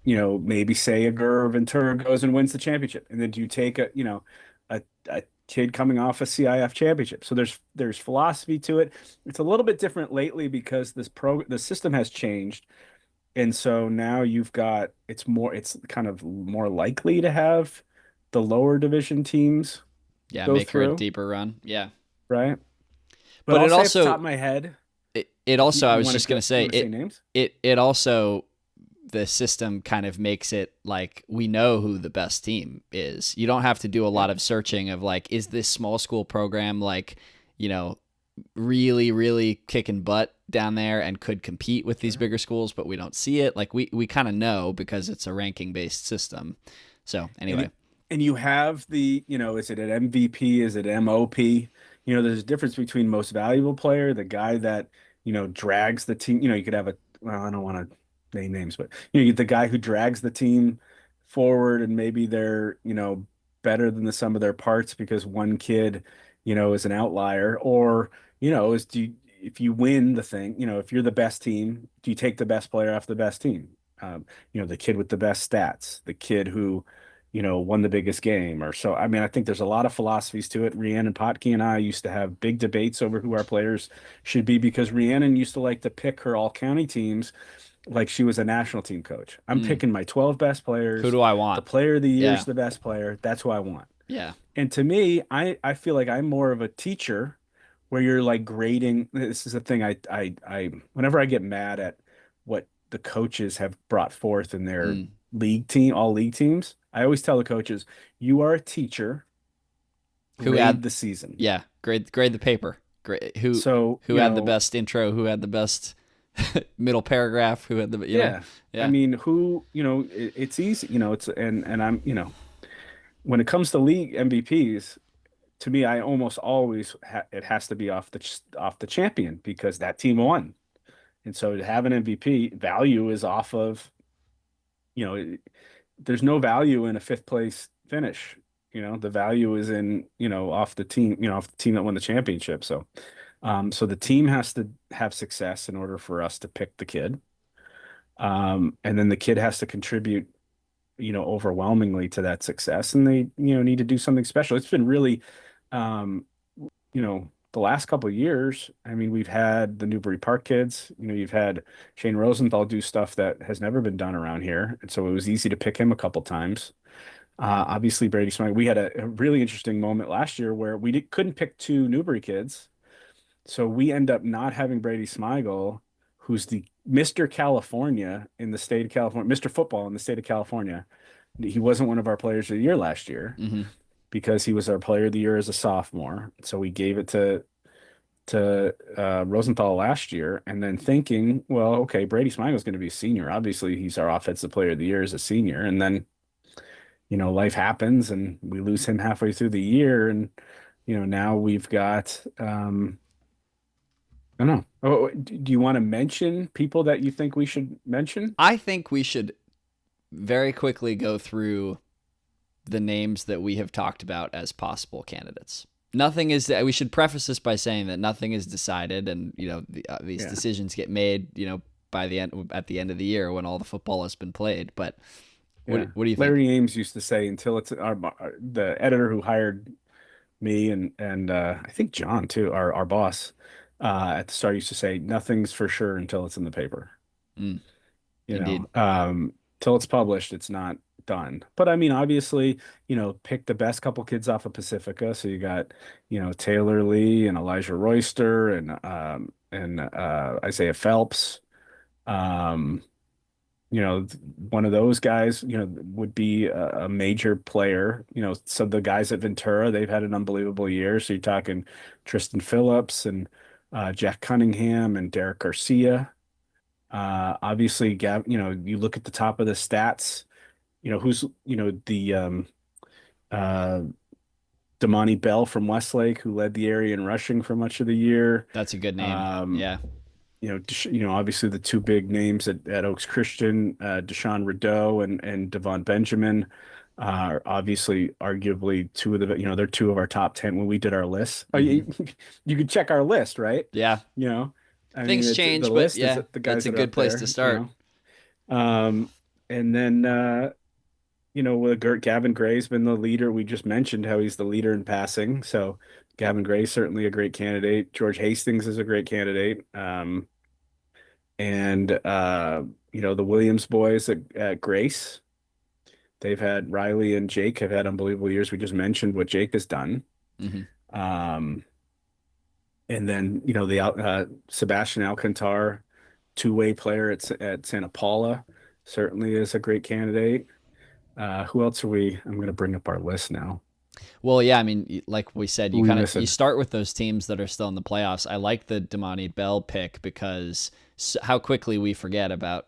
maybe say a Gurr Ventura goes and wins the championship, and then do you take a kid coming off a CIF championship? So there's philosophy to it. It's a little bit different lately because the system has changed, and so now it's kind of more likely to have the lower division teams. Yeah, make her a deeper run. Yeah, right. But it also, off the top of my head, it also, I was just going to say, it also the system kind of makes it like we know who the best team is. You don't have to do a lot of searching of like, is this small school program like, you know, really, really kicking butt down there and could compete with these bigger schools, but we don't see it. Like we kind of know because it's a ranking based system. So anyway. And you have the, is it an MVP? Is it MOP? There's a difference between most valuable player, the guy that, drags the team. You could have well, I don't want to name names, but the guy who drags the team forward and maybe they're, better than the sum of their parts because one kid, is an outlier or, if you win the thing, if you're the best team, do you take the best player off the best team? The kid with the best stats, the kid who, won the biggest game or so. I mean, I think there's a lot of philosophies to it. Rhiannon Potke and I used to have big debates over who our players should be because Rhiannon used to like to pick her all county teams like she was a national team coach. I'm picking my 12 best players. Who do I want? The player of the year is the best player. That's who I want. Yeah. And to me, I feel like I'm more of a teacher where you're like grading. This is the thing I whenever I get mad at what the coaches have brought forth in their all league teams, I always tell the coaches, you are a teacher. Grade the season. Yeah. Grade the paper. Who had the best intro, who had the best middle paragraph, who had the yeah. I mean, it's easy, it's and I'm, when it comes to league MVPs, to me, I almost always it has to be off the champion because that team won. And so to have an MVP, value is off of, there's no value in a fifth place finish. The value is in, off the team, off the team that won the championship. So, so the team has to have success in order for us to pick the kid. And then the kid has to contribute, overwhelmingly to that success. And they, need to do something special. It's been really, the last couple of years, I mean, we've had the Newbury Park kids, you've had Shane Rosenthal do stuff that has never been done around here. And so it was easy to pick him a couple times. Obviously Brady Smythe, we had a really interesting moment last year where we couldn't pick two Newbury kids. So we end up not having Brady Smigel, who's the Mr. California in the state of California, Mr. Football in the state of California. He wasn't one of our players of the year last year. Because he was our player of the year as a sophomore. So we gave it to Rosenthal last year and then thinking, well, okay, Brady Smigel is going to be a senior. Obviously, he's our offensive player of the year as a senior. And then, life happens and we lose him halfway through the year. And, now we've got, I don't know. Oh, do you want to mention people that you think we should mention? I think we should very quickly go through the names that we have talked about as possible candidates. Nothing is, we should preface this by saying that nothing is decided and, these decisions get made, at the end of the year when all the football has been played. But what do you think? Larry Ames used to say until it's the editor who hired me and I think John too, our boss at the start used to say, nothing's for sure until it's in the paper. Indeed. Till it's published, it's not done. But I mean, obviously, pick the best couple kids off of Pacifica. So you got, Taylor Lee and Elijah Royster and Isaiah Phelps. One of those guys, would be a major player. So the guys at Ventura, they've had an unbelievable year. So you're talking Tristan Phillips and Jack Cunningham and Derek Garcia. Obviously, you look at the top of the stats. Who's, the Damani Bell from Westlake, who led the area in rushing for much of the year. That's a good name. Yeah. Obviously the two big names at Oaks Christian, Deshaun Rideau and Devon Benjamin are obviously arguably two of the, they're two of our top 10 when we did our list. Mm-hmm. You could check our list, right? Yeah. Things change, but yeah, that's a good place to start. And then, Gavin Gray's been the leader. We just mentioned how he's the leader in passing. So Gavin Gray is certainly a great candidate. George Hastings is a great candidate. The Williams boys at Grace, they've had Riley and Jake have had unbelievable years. We just mentioned what Jake has done. And then, the Sebastian Alcantar, two-way player at Santa Paula. certainly is a great candidate. Who else are we? I'm going to bring up our list now. Well, yeah, I mean, like we said, Who you we kind of missing? you start with those teams that are still in the playoffs. I like the Damani Bell pick because how quickly we forget about,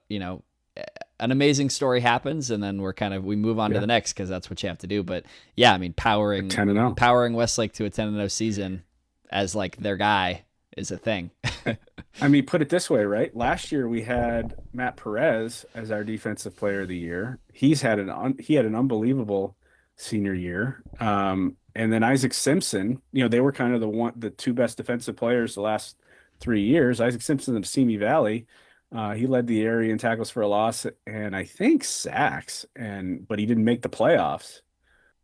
an amazing story happens and then we move on to Yeah, the next because that's what you have to do. But yeah, I mean, they're 10-0. powering Westlake to a 10-0 season as like their guy is a thing. I mean, put it this way, right? Last year we had Matt Perez as our defensive player of the year. He had an unbelievable senior year. And then Isaac Simpson, they were kind of the two best defensive players the last 3 years. Isaac Simpson of Simi Valley, he led the area in tackles for a loss and I think sacks, but he didn't make the playoffs.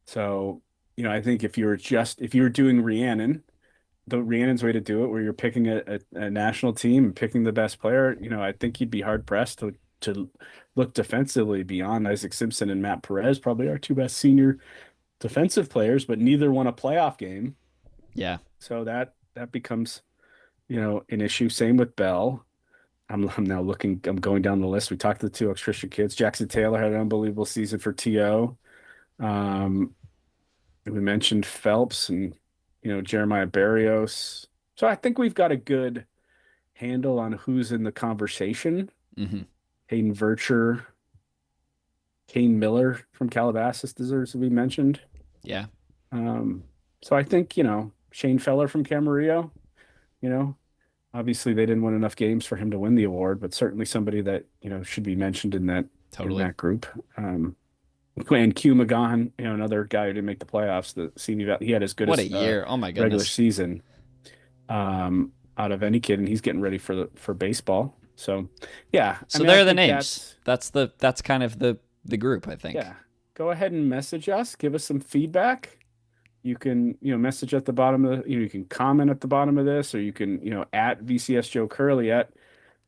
So, I think if you were doing Rhiannon's way to do it, where you're picking a national team and picking the best player, I think you'd be hard pressed to look defensively beyond Isaac Simpson and Matt Perez, probably our two best senior defensive players, but neither won a playoff game. Yeah. So that becomes, an issue. Same with Bell. I'm now looking, I'm going down the list. We talked to the two ex-Christian kids. Jackson Taylor had an unbelievable season for TO. We mentioned Phelps and Jeremiah Barrios. So I think we've got a good handle on who's in the conversation. Mm-hmm. Hayden Vircher, Kane Miller from Calabasas deserves to be mentioned. Yeah. So I think, Shane Feller from Camarillo, obviously they didn't win enough games for him to win the award, but certainly somebody that, should be mentioned in that group. And Q McGahan, another guy who didn't make the playoffs, the senior, he had as good What as a year. Oh my goodness. regular season out of any kid, and he's getting ready for baseball. So yeah. So there are the names. That's kind of the group, I think. Yeah. Go ahead and message us, give us some feedback. You can, message at the bottom of you can comment at the bottom of this, or you can, at VCS Joe Curley, at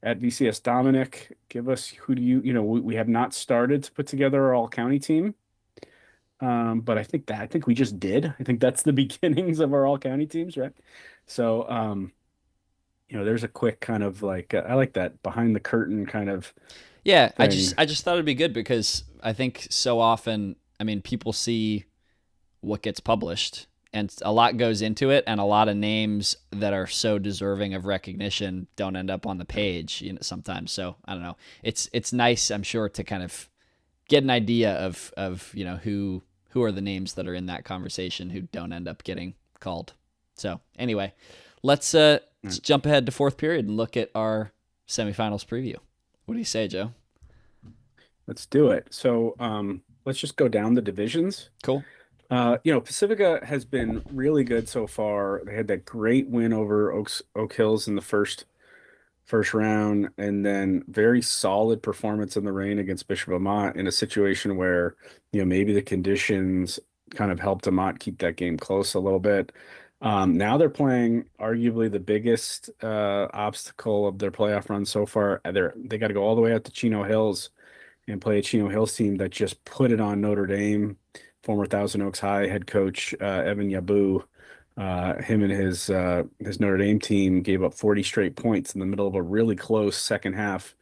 VCS Dominic, give us we have not started to put together our all county team. But I think we just did. I think that's the beginnings of our all county teams, right? So, there's a quick kind of like, I like that behind the curtain kind of. Yeah. thing. I just thought it'd be good because I think so often, I mean, people see what gets published and a lot goes into it, and a lot of names that are so deserving of recognition don't end up on the page, sometimes. So I don't know. It's nice, I'm sure, to kind of get an idea of who are the names that are in that conversation who don't end up getting called. So anyway, let's jump ahead to fourth period and look at our semifinals preview. What do you say, Joe? Let's do it. So let's just go down the divisions. Cool. Pacifica has been really good so far. They had that great win over Oak Hills in the first round, and then very solid performance in the rain against Bishop Amat in a situation where, maybe the conditions kind of helped Amat keep that game close a little bit. Now they're playing arguably the biggest obstacle of their playoff run so far. They got to go all the way out to Chino Hills and play a Chino Hills team that just put it on Notre Dame. Former Thousand Oaks High head coach Evan Yabu, him and his Notre Dame team gave up 40 straight points in the middle of a really close second half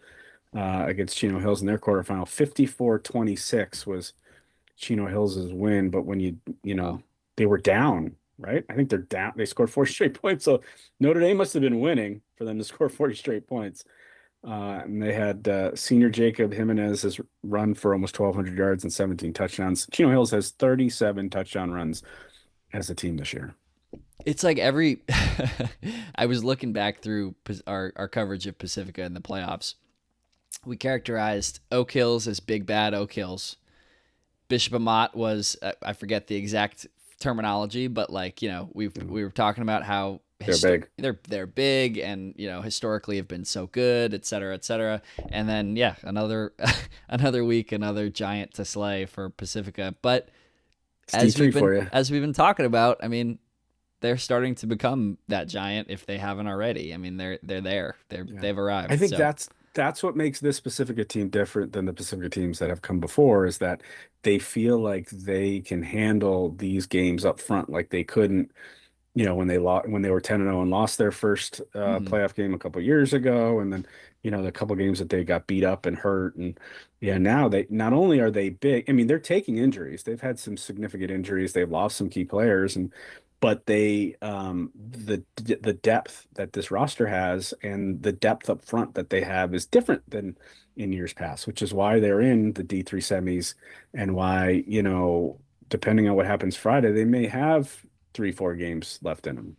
against Chino Hills in their quarterfinal. 54-26 was Chino Hills' win, but when they were down, right? I think they're down. They scored 40 straight points, so Notre Dame must have been winning for them to score 40 straight points. And they had senior Jacob Jimenez's run for almost 1,200 yards and 17 touchdowns. Chino Hills has 37 touchdown runs as a team this year. It's like I was looking back through our coverage of Pacifica in the playoffs. We characterized Oak Hills as big bad Oak Hills. Bishop Amat was, I forget the exact terminology, but we were talking about how they're big. They're big, and historically have been so good, et cetera, et cetera. And then another week, another giant to slay for Pacifica. But as we've been talking about, I mean, they're starting to become that giant if they haven't already. I mean, they're there. They've arrived. I think that's what makes this Pacifica team different than the Pacifica teams that have come before, is that they feel like they can handle these games up front like they couldn't when they were 10-0 and lost their first playoff game a couple years ago, and then the couple games that they got beat up and hurt, and now they not only are they big, I mean they're taking injuries. They've had some significant injuries. They've lost some key players, but the depth that this roster has and the depth up front that they have is different than in years past, which is why they're in the D3 semis, and why depending on what happens Friday, they may have 3-4 games left in them.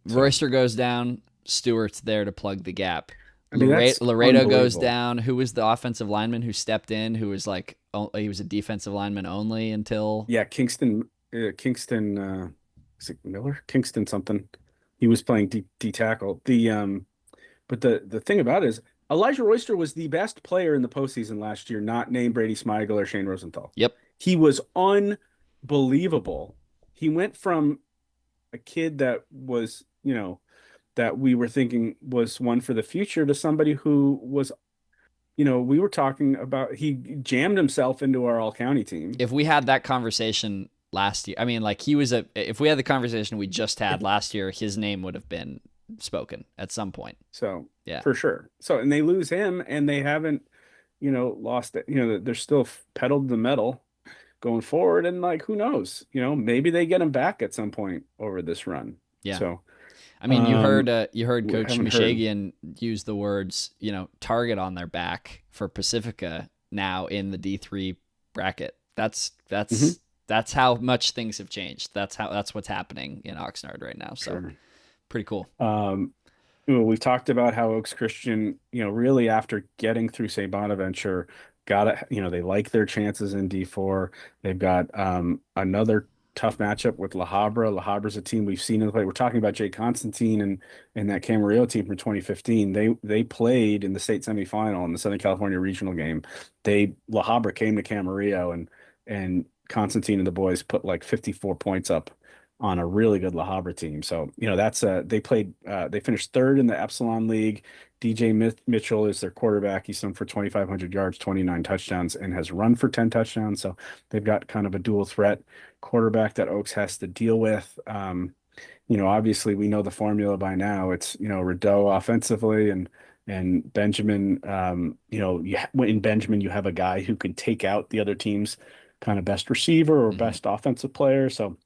Royster goes down. Stewart's there to plug the gap. I mean, that's Laredo goes down. Who was the offensive lineman who stepped in? Who was he was a defensive lineman only until Kingston. Is it Miller? Kingston something. He was playing D tackle. But the thing about it is Elijah Royster was the best player in the postseason last year, not named Brady Smigel or Shane Rosenthal. Yep, he was unbelievable. He went from a kid that was, that we were thinking was one for the future to somebody who was, we were talking about, he jammed himself into our all-county team. If we had that conversation last year, I mean, if we had the conversation we just had last year, his name would have been spoken at some point. So, yeah, for sure. So, and they lose him, and they haven't, lost it. They're still pedaled the metal going forward, and who knows, maybe they get him back at some point over this run. Yeah. So, I mean, you heard Coach Mishagian use the words, target on their back for Pacifica now in the D3 bracket. That's how much things have changed. That's what's happening in Oxnard right now. So pretty cool. We've talked about how Oaks Christian, really after getting through St. Bonaventure, they like their chances in D4. They've got another tough matchup with La Habra. La Habra's a team we've seen in the play. We're talking about Jay Constantine and that Camarillo team from 2015. They played in the state semifinal in the Southern California regional game. La Habra came to Camarillo, and Constantine and the boys put 54 points up on a really good La Habra team. So, they finished third in the Epsilon League. DJ Mitchell is their quarterback. He's thrown for 2,500 yards, 29 touchdowns, and has run for 10 touchdowns. So they've got kind of a dual threat quarterback that Oaks has to deal with. Obviously we know the formula by now. It's, Rideau offensively and Benjamin, in Benjamin, you have a guy who can take out the other team's kind of best receiver or best offensive player. So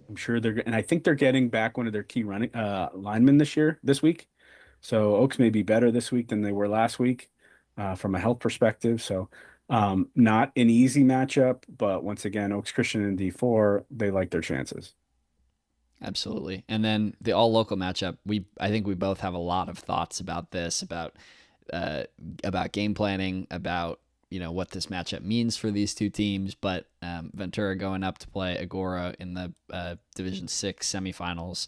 I'm sure and I think they're getting back one of their key running linemen this week. So Oaks may be better this week than they were last week from a health perspective. So not an easy matchup, but once again, Oaks Christian in D4, they like their chances. Absolutely. And then the all local matchup, I think we both have a lot of thoughts about this, about game planning, about what this matchup means for these two teams. But Ventura going up to play Agora in the Division 6 semifinals.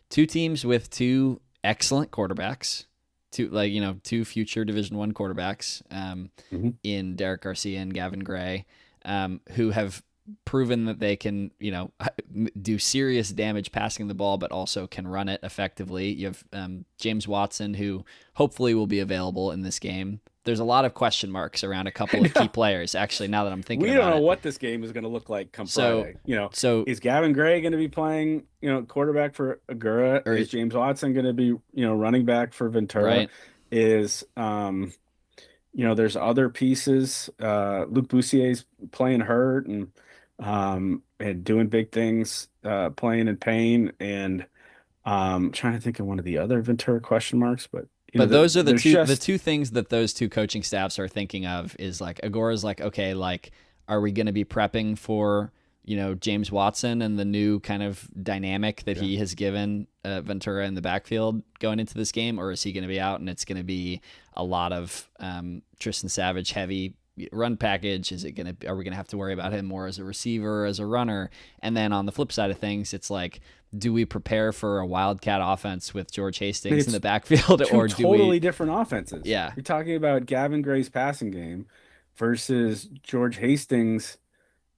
Two teams with two excellent quarterbacks, two future Division 1 quarterbacks in Derek Garcia and Gavin Gray, who have proven that they can, do serious damage passing the ball, but also can run it effectively. You have James Watson, who hopefully will be available in this game. There's a lot of question marks around a couple of key players, actually, now that I'm thinking about it. We don't know what this game is going to look like come Friday. So is Gavin Gray going to be playing, quarterback for Agura? Or is James Watson going to be, running back for Ventura? Right. Is, there's other pieces. Luke Boussier's playing hurt and doing big things, playing in pain. And trying to think of one of the other Ventura question marks, but those are the two things that those two coaching staffs are thinking of is Agora's okay, are we going to be prepping for, James Watson and the new kind of dynamic that he has given Ventura in the backfield going into this game, or is he going to be out and it's going to be a lot of Tristan Savage heavy run package? Are we going to have to worry about him more as a receiver, as a runner? And then on the flip side of things, it's do we prepare for a Wildcat offense with George Hastings in the backfield, or do we totally different offenses? Yeah, you're talking about Gavin Gray's passing game versus George Hastings.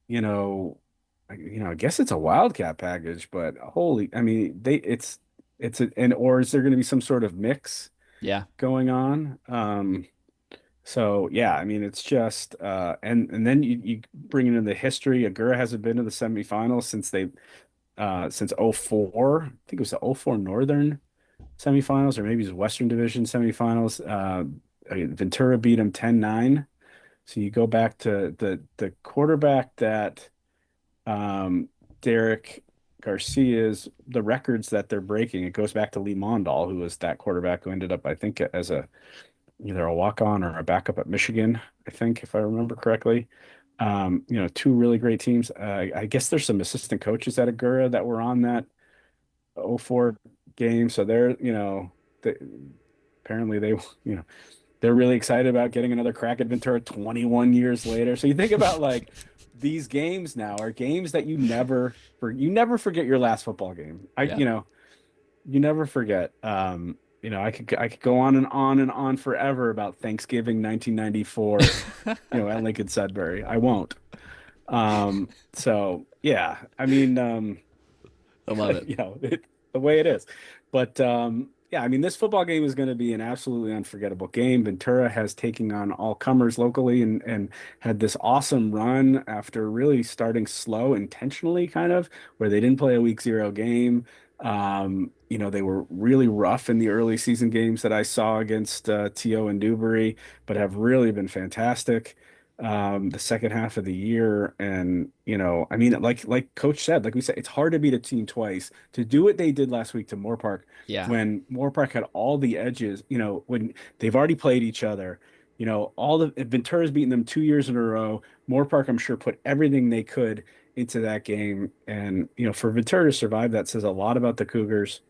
I guess it's a Wildcat package, but or is there going to be some sort of mix? Yeah, going on. So yeah, it's just and then you bring it in the history. Agura hasn't been to the semifinals since they since '04. I think it was the '04 Northern semifinals, or maybe it was Western Division semifinals. Ventura beat them 10-9. So you go back to the quarterback that Derek Garcia's, the records that they're breaking. It goes back to Lee Mondal, who was that quarterback who ended up, I think, as either a walk-on or a backup at Michigan, I think, if I remember correctly. Two really great teams. I guess there's some assistant coaches at Agura that were on that '04 game. So they, apparently they're really excited about getting another crack at Ventura 21 years later. So you think about like these games now are games that you never forget your last football game. You never forget. I could go on and on and on forever about Thanksgiving 1994, at Lincoln Sudbury. I won't. So yeah, I mean, I love it. The way it is. But yeah, I mean, this football game is going to be an absolutely unforgettable game. Ventura has taken on all comers locally and had this awesome run after really starting slow intentionally, kind of, where they didn't play a week 0 game. They were really rough in the early season games that I saw against TO and Dewberry, but have really been fantastic the second half of the year. And, I mean, like Coach said, like we said, it's hard to beat a team twice. To do what they did last week to Moorpark, when Moorpark had all the edges, when they've already played each other, Ventura's beaten them 2 years in a row. Moorpark, I'm sure, put everything they could into that game. And, for Ventura to survive, that says a lot about the Cougars.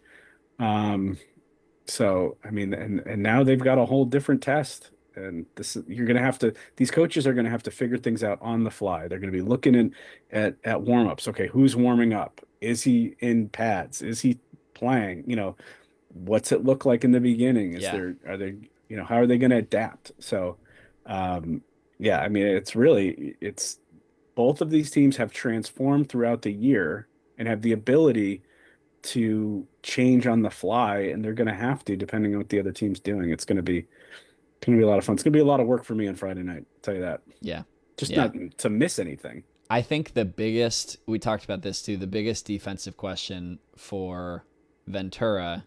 So, I mean, and now they've got a whole different test. And these coaches are going to have to figure things out on the fly. They're going to be looking at warm-ups. Okay, who's warming up? Is he in pads? Is he playing? What's it look like in the beginning? How are they going to adapt? So, yeah, I mean, it's both of these teams have transformed throughout the year and have the ability to change on the fly, and they're going to have to, depending on what the other team's doing. It's going to be a lot of fun. It's going to be a lot of work for me on Friday night. I'll tell you that. Yeah. Not to miss anything. I think we talked about this too, the biggest defensive question for Ventura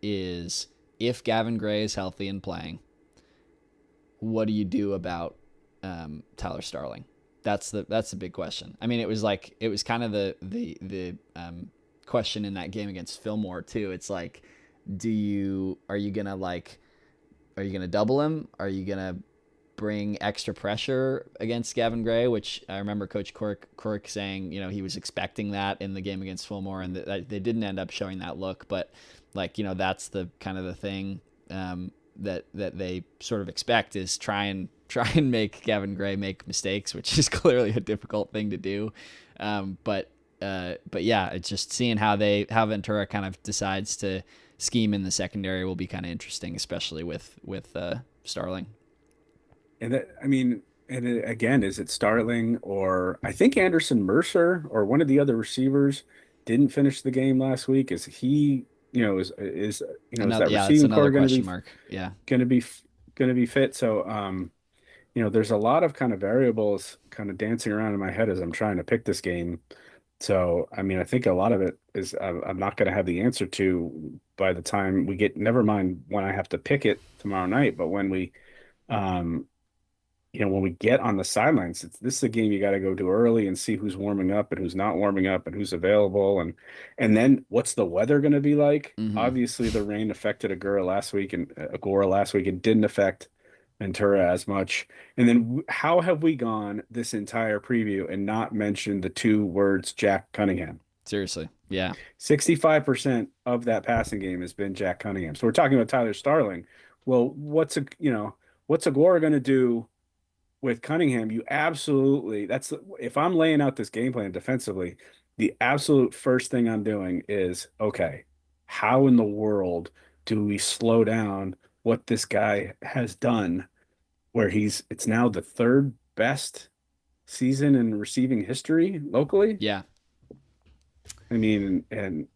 is, if Gavin Gray is healthy and playing, what do you do about Tyler Starling? That's the big question. I mean, it was kind of the question in that game against Fillmore too. It's like, are you gonna double him? Are you gonna bring extra pressure against Gavin Gray? Which I remember Coach Cork saying, he was expecting that in the game against Fillmore, and they didn't end up showing that look. But that's the kind of the thing that they sort of expect, is try and make Gavin Gray make mistakes, which is clearly a difficult thing to do. But yeah, it's just seeing how Ventura kind of decides to scheme in the secondary will be kind of interesting, especially with Starling. And again, is it Starling, or I think Anderson Mercer or one of the other receivers didn't finish the game last week? Is he, is that receiving core going to be mark? Yeah, going to be fit? So, there's a lot of kind of variables kind of dancing around in my head as I'm trying to pick this game. So, I mean, I think a lot of it is I'm not going to have the answer to by the time we get, never mind when I have to pick it tomorrow night, but when we get on the sidelines, this is a game you got to go to early and see who's warming up and who's not warming up and who's available. And then what's the weather going to be like? Mm-hmm. Obviously, the rain affected Agora last week, and it didn't affect Ventura as much. And then how have we gone this entire preview and not mentioned the two words Jack Cunningham? Seriously. Yeah. 65% of that passing game has been Jack Cunningham. So we're talking about Tyler Starling. Well, what's Agora going to do with Cunningham? If I'm laying out this game plan defensively, the absolute first thing I'm doing is, okay, how in the world do we slow down what this guy has done, where it's now the third best season in receiving history locally? Yeah. I mean, and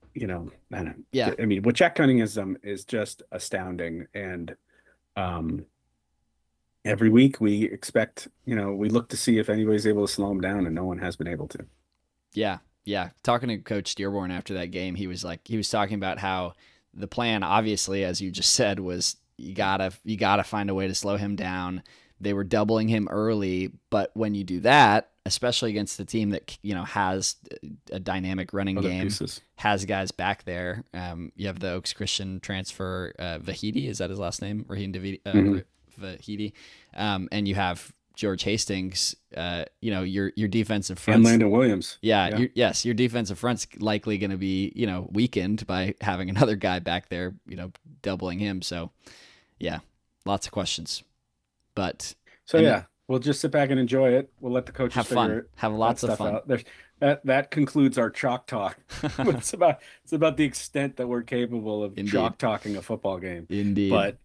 yeah. I mean, what Jack Cunningham is just astounding. And every week we expect, we look to see if anybody's able to slow him down, and no one has been able to. Yeah. Yeah, talking to Coach Dearborn after that game, he was talking about how the plan, obviously, as you just said, was you gotta find a way to slow him down. They were doubling him early, but when you do that, especially against the team that has a dynamic running Other game, pieces. has guys back there. You have the Oaks Christian transfer, Vahidi, is that his last name? Raheem Vahidi, and you have George Hastings. Your defensive front And Landon Williams. Yeah. Your defensive front's likely going to be, weakened by having another guy back there, doubling him. So, yeah, lots of questions. But we'll just sit back and enjoy it. We'll let the coaches have figure fun. Have lots of fun. Out. That concludes our chalk talk. It's about the extent that we're capable of chalk talking a football game. Indeed. But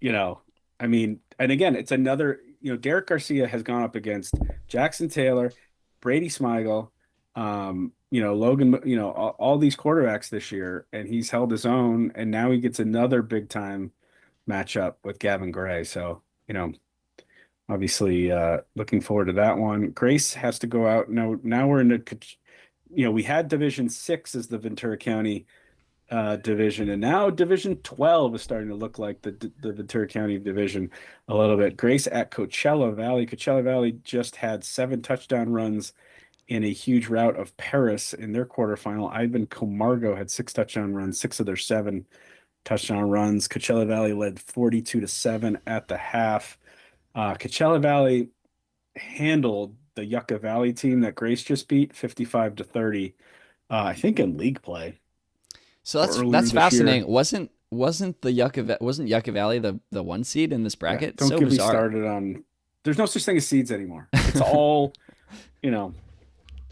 and again, it's another. Derek Garcia has gone up against Jackson Taylor, Brady Smigel, Logan, all these quarterbacks this year, and he's held his own. And now he gets another big time matchup with Gavin Gray. So obviously looking forward to that one. Grace has to go out now. We're in the we had Division 6 as the Ventura County division, and now Division 12 is starting to look like the Ventura County division a little bit. Grace at Coachella Valley. Coachella Valley just had 7 touchdown runs in a huge rout of Paris in their quarterfinal. Ivan Comargo had 6 touchdown runs, 6 of their 7 touchdown runs. Coachella Valley led 42-7 at the half. Coachella Valley handled the Yucca Valley team that Grace just beat 55-30. I think in league play. So that's fascinating. Wasn't Yucca Valley the 1 seed in this bracket? Don't get me started on. There's no such thing as seeds anymore. It's all,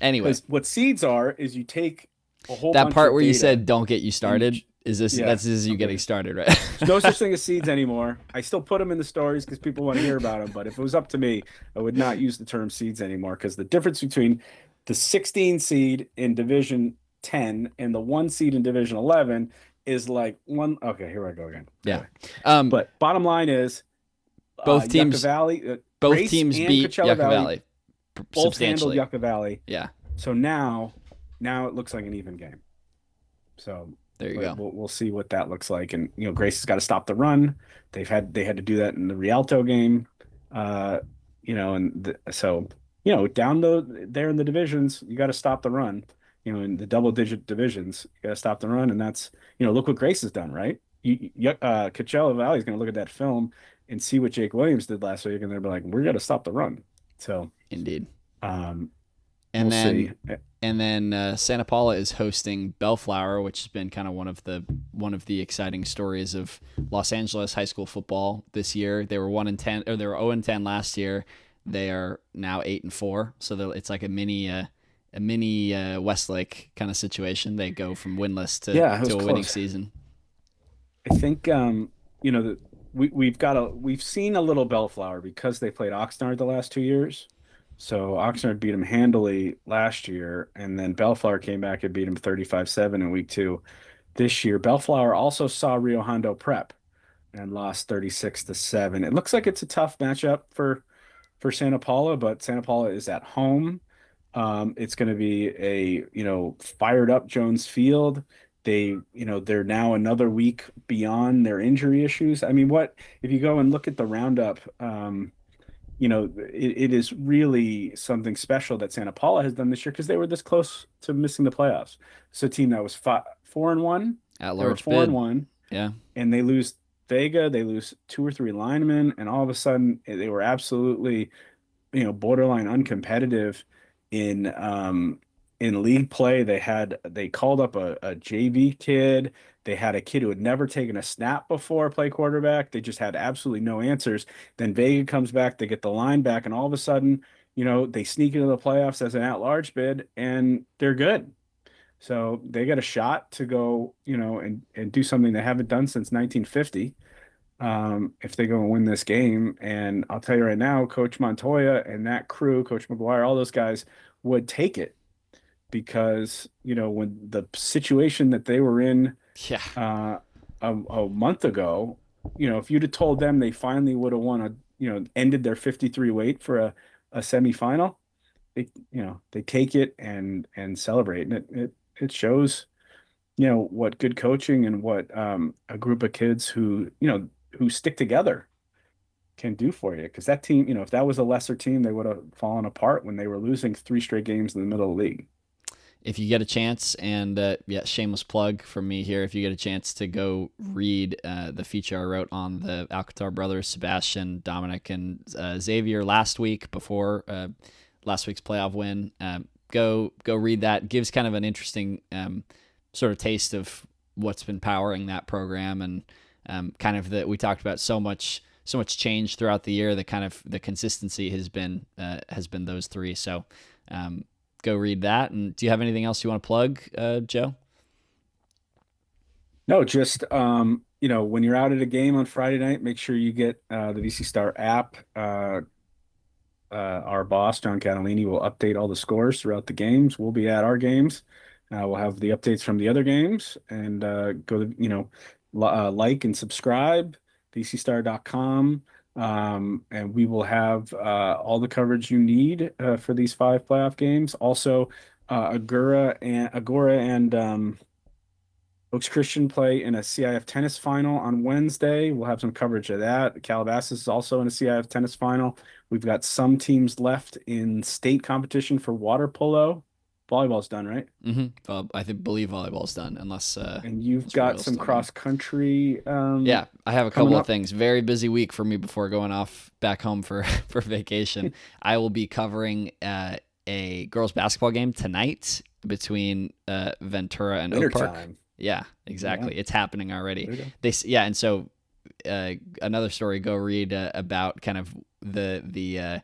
Anyway, what seeds are is you take a whole that bunch part of where you data said don't get you started. Is this that's you getting started, right? There's no such thing as seeds anymore. I still put them in the stories because people want to hear about them. But if it was up to me, I would not use the term seeds anymore, because the difference between the 16 seed in Division 10 and the 1 seed in Division 11 is like one. Okay, here I go again. Yeah. But bottom line is both teams, Yucca Valley, both Grace teams and beat Coachella Yucca Valley both handled substantially. Yucca Valley. Yeah. So now it looks like an even game. So there you go. We'll see what that looks like. And Grace has got to stop the run. They had to do that in the Rialto game. So down there in the divisions, you got to stop the run. In the double-digit divisions, you got to stop the run, and that's look what Grace has done, right? Coachella Valley is going to look at that film and see what Jake Williams did last week, and they'll be like, "We're going to stop the run." So indeed. We'll see. And then Santa Paula is hosting Bellflower, which has been kind of one of the exciting stories of Los Angeles high school football this year. They were 1-10, or they were 0-10 last year. They are now 8-4. So it's like a mini Westlake kind of situation. They go from winless to a winning season. I think we've seen a little Bellflower because they played Oxnard the last 2 years. So Oxnard beat them handily last year, and then Bellflower came back and beat them 35-7 in week 2 this year. Bellflower also saw Rio Hondo Prep and lost 36-7. It looks like it's a tough matchup for Santa Paula, but Santa Paula is at home. It's going to be a fired up Jones Field. They're now another week beyond their injury issues. I mean, if you go and look at the roundup, it is really something special that Santa Paula has done this year, because they were this close to missing the playoffs. It's a team that was 4-1 at large, 4-1, yeah, and they lose Vega, they lose 2 or 3 linemen, and all of a sudden they were absolutely borderline uncompetitive in league play. They called up a JV kid. They had a kid who had never taken a snap before play quarterback. They just had absolutely no answers. Then Vega comes back, they get the line back, and all of a sudden, they sneak into the playoffs as an at-large bid, and they're good. So they got a shot to go, and do something they haven't done since 1950. If they go and win this game. And I'll tell you right now, Coach Montoya and that crew, Coach McGuire, all those guys would take it, because when the situation that they were in a month ago, if you'd have told them they finally would have won ended their 53 wait for a semifinal, they take it and celebrate. And it shows, what good coaching and what a group of kids who stick together can do for you. Because that team, if that was a lesser team, they would have fallen apart when they were losing 3 straight games in the middle of the league. If you get a chance, and shameless plug from me here, if you get a chance to go read the feature I wrote on the Alcatar brothers, Sebastian, Dominic, and Xavier last week before last week's playoff win, go read that. It gives kind of an interesting sort of taste of what's been powering that program, and kind of that we talked about so much change throughout the year. The consistency has been those 3. So. Go read that. And do you have anything else you want to plug, Joe? No, just, when you're out at a game on Friday night, make sure you get the VC Star app. Our boss, John Catalini, will update all the scores throughout the games. We'll be at our games. We'll have the updates from the other games, and go to, like and subscribe, vcstar.com. And we will have all the coverage you need for these 5 playoff games. Also, Agora and Oaks Christian play in a CIF tennis final on Wednesday. We'll have some coverage of that. Calabasas is also in a CIF tennis final. We've got some teams left in state competition for water polo. Volleyball's done, right? Mm-hmm. I believe volleyball's done, unless and you've got some cross country. Yeah, I have a couple of things. Very busy week for me before going off back home for vacation. I will be covering a girls basketball game tonight between Ventura and Oak Park. Time. Yeah, exactly. Yeah. It's happening already. And so another story. Go read about kind of the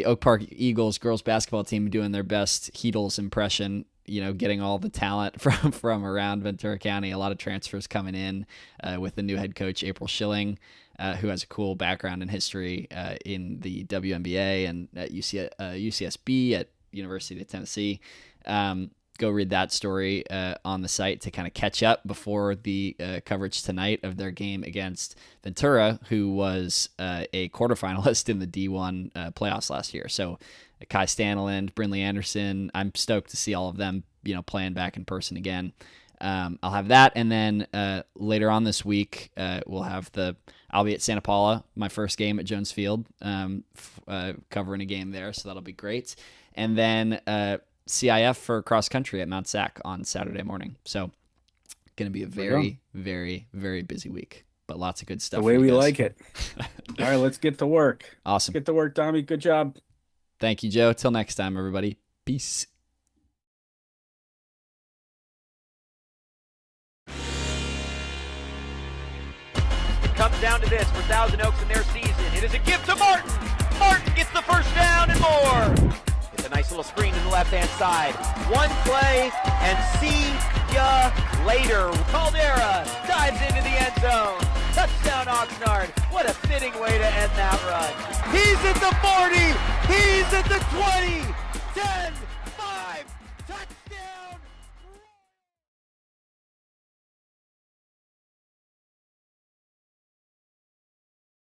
Oak Park Eagles girls basketball team doing their best Heatles impression, getting all the talent from around Ventura County. A lot of transfers coming in with the new head coach, April Schilling, who has a cool background and history in the WNBA and at UCSB at University of Tennessee. Go read that story on the site to kind of catch up before the coverage tonight of their game against Ventura, who was a quarterfinalist in the D1 playoffs last year. So Kai Stanland, Brinley Anderson, I'm stoked to see all of them, playing back in person again. I'll have that, and then later on this week, I'll be at Santa Paula, my first game at Jones Field, covering a game there, so that'll be great. And then CIF for cross country at Mount Sac on Saturday morning. So going to be a very, very, very busy week, but lots of good stuff. The way we like it. All right, let's get to work. Awesome. Get to work, Tommy. Good job. Thank you, Joe. Till next time, everybody. Peace. It comes down to this for Thousand Oaks in their season. It is a gift to Martin. Martin gets the first down and more. It's a nice little screen to the left-hand side. One play, and see ya later. Caldera dives into the end zone. Touchdown, Oxnard. What a fitting way to end that run. He's at the 40. He's at the 20. 10.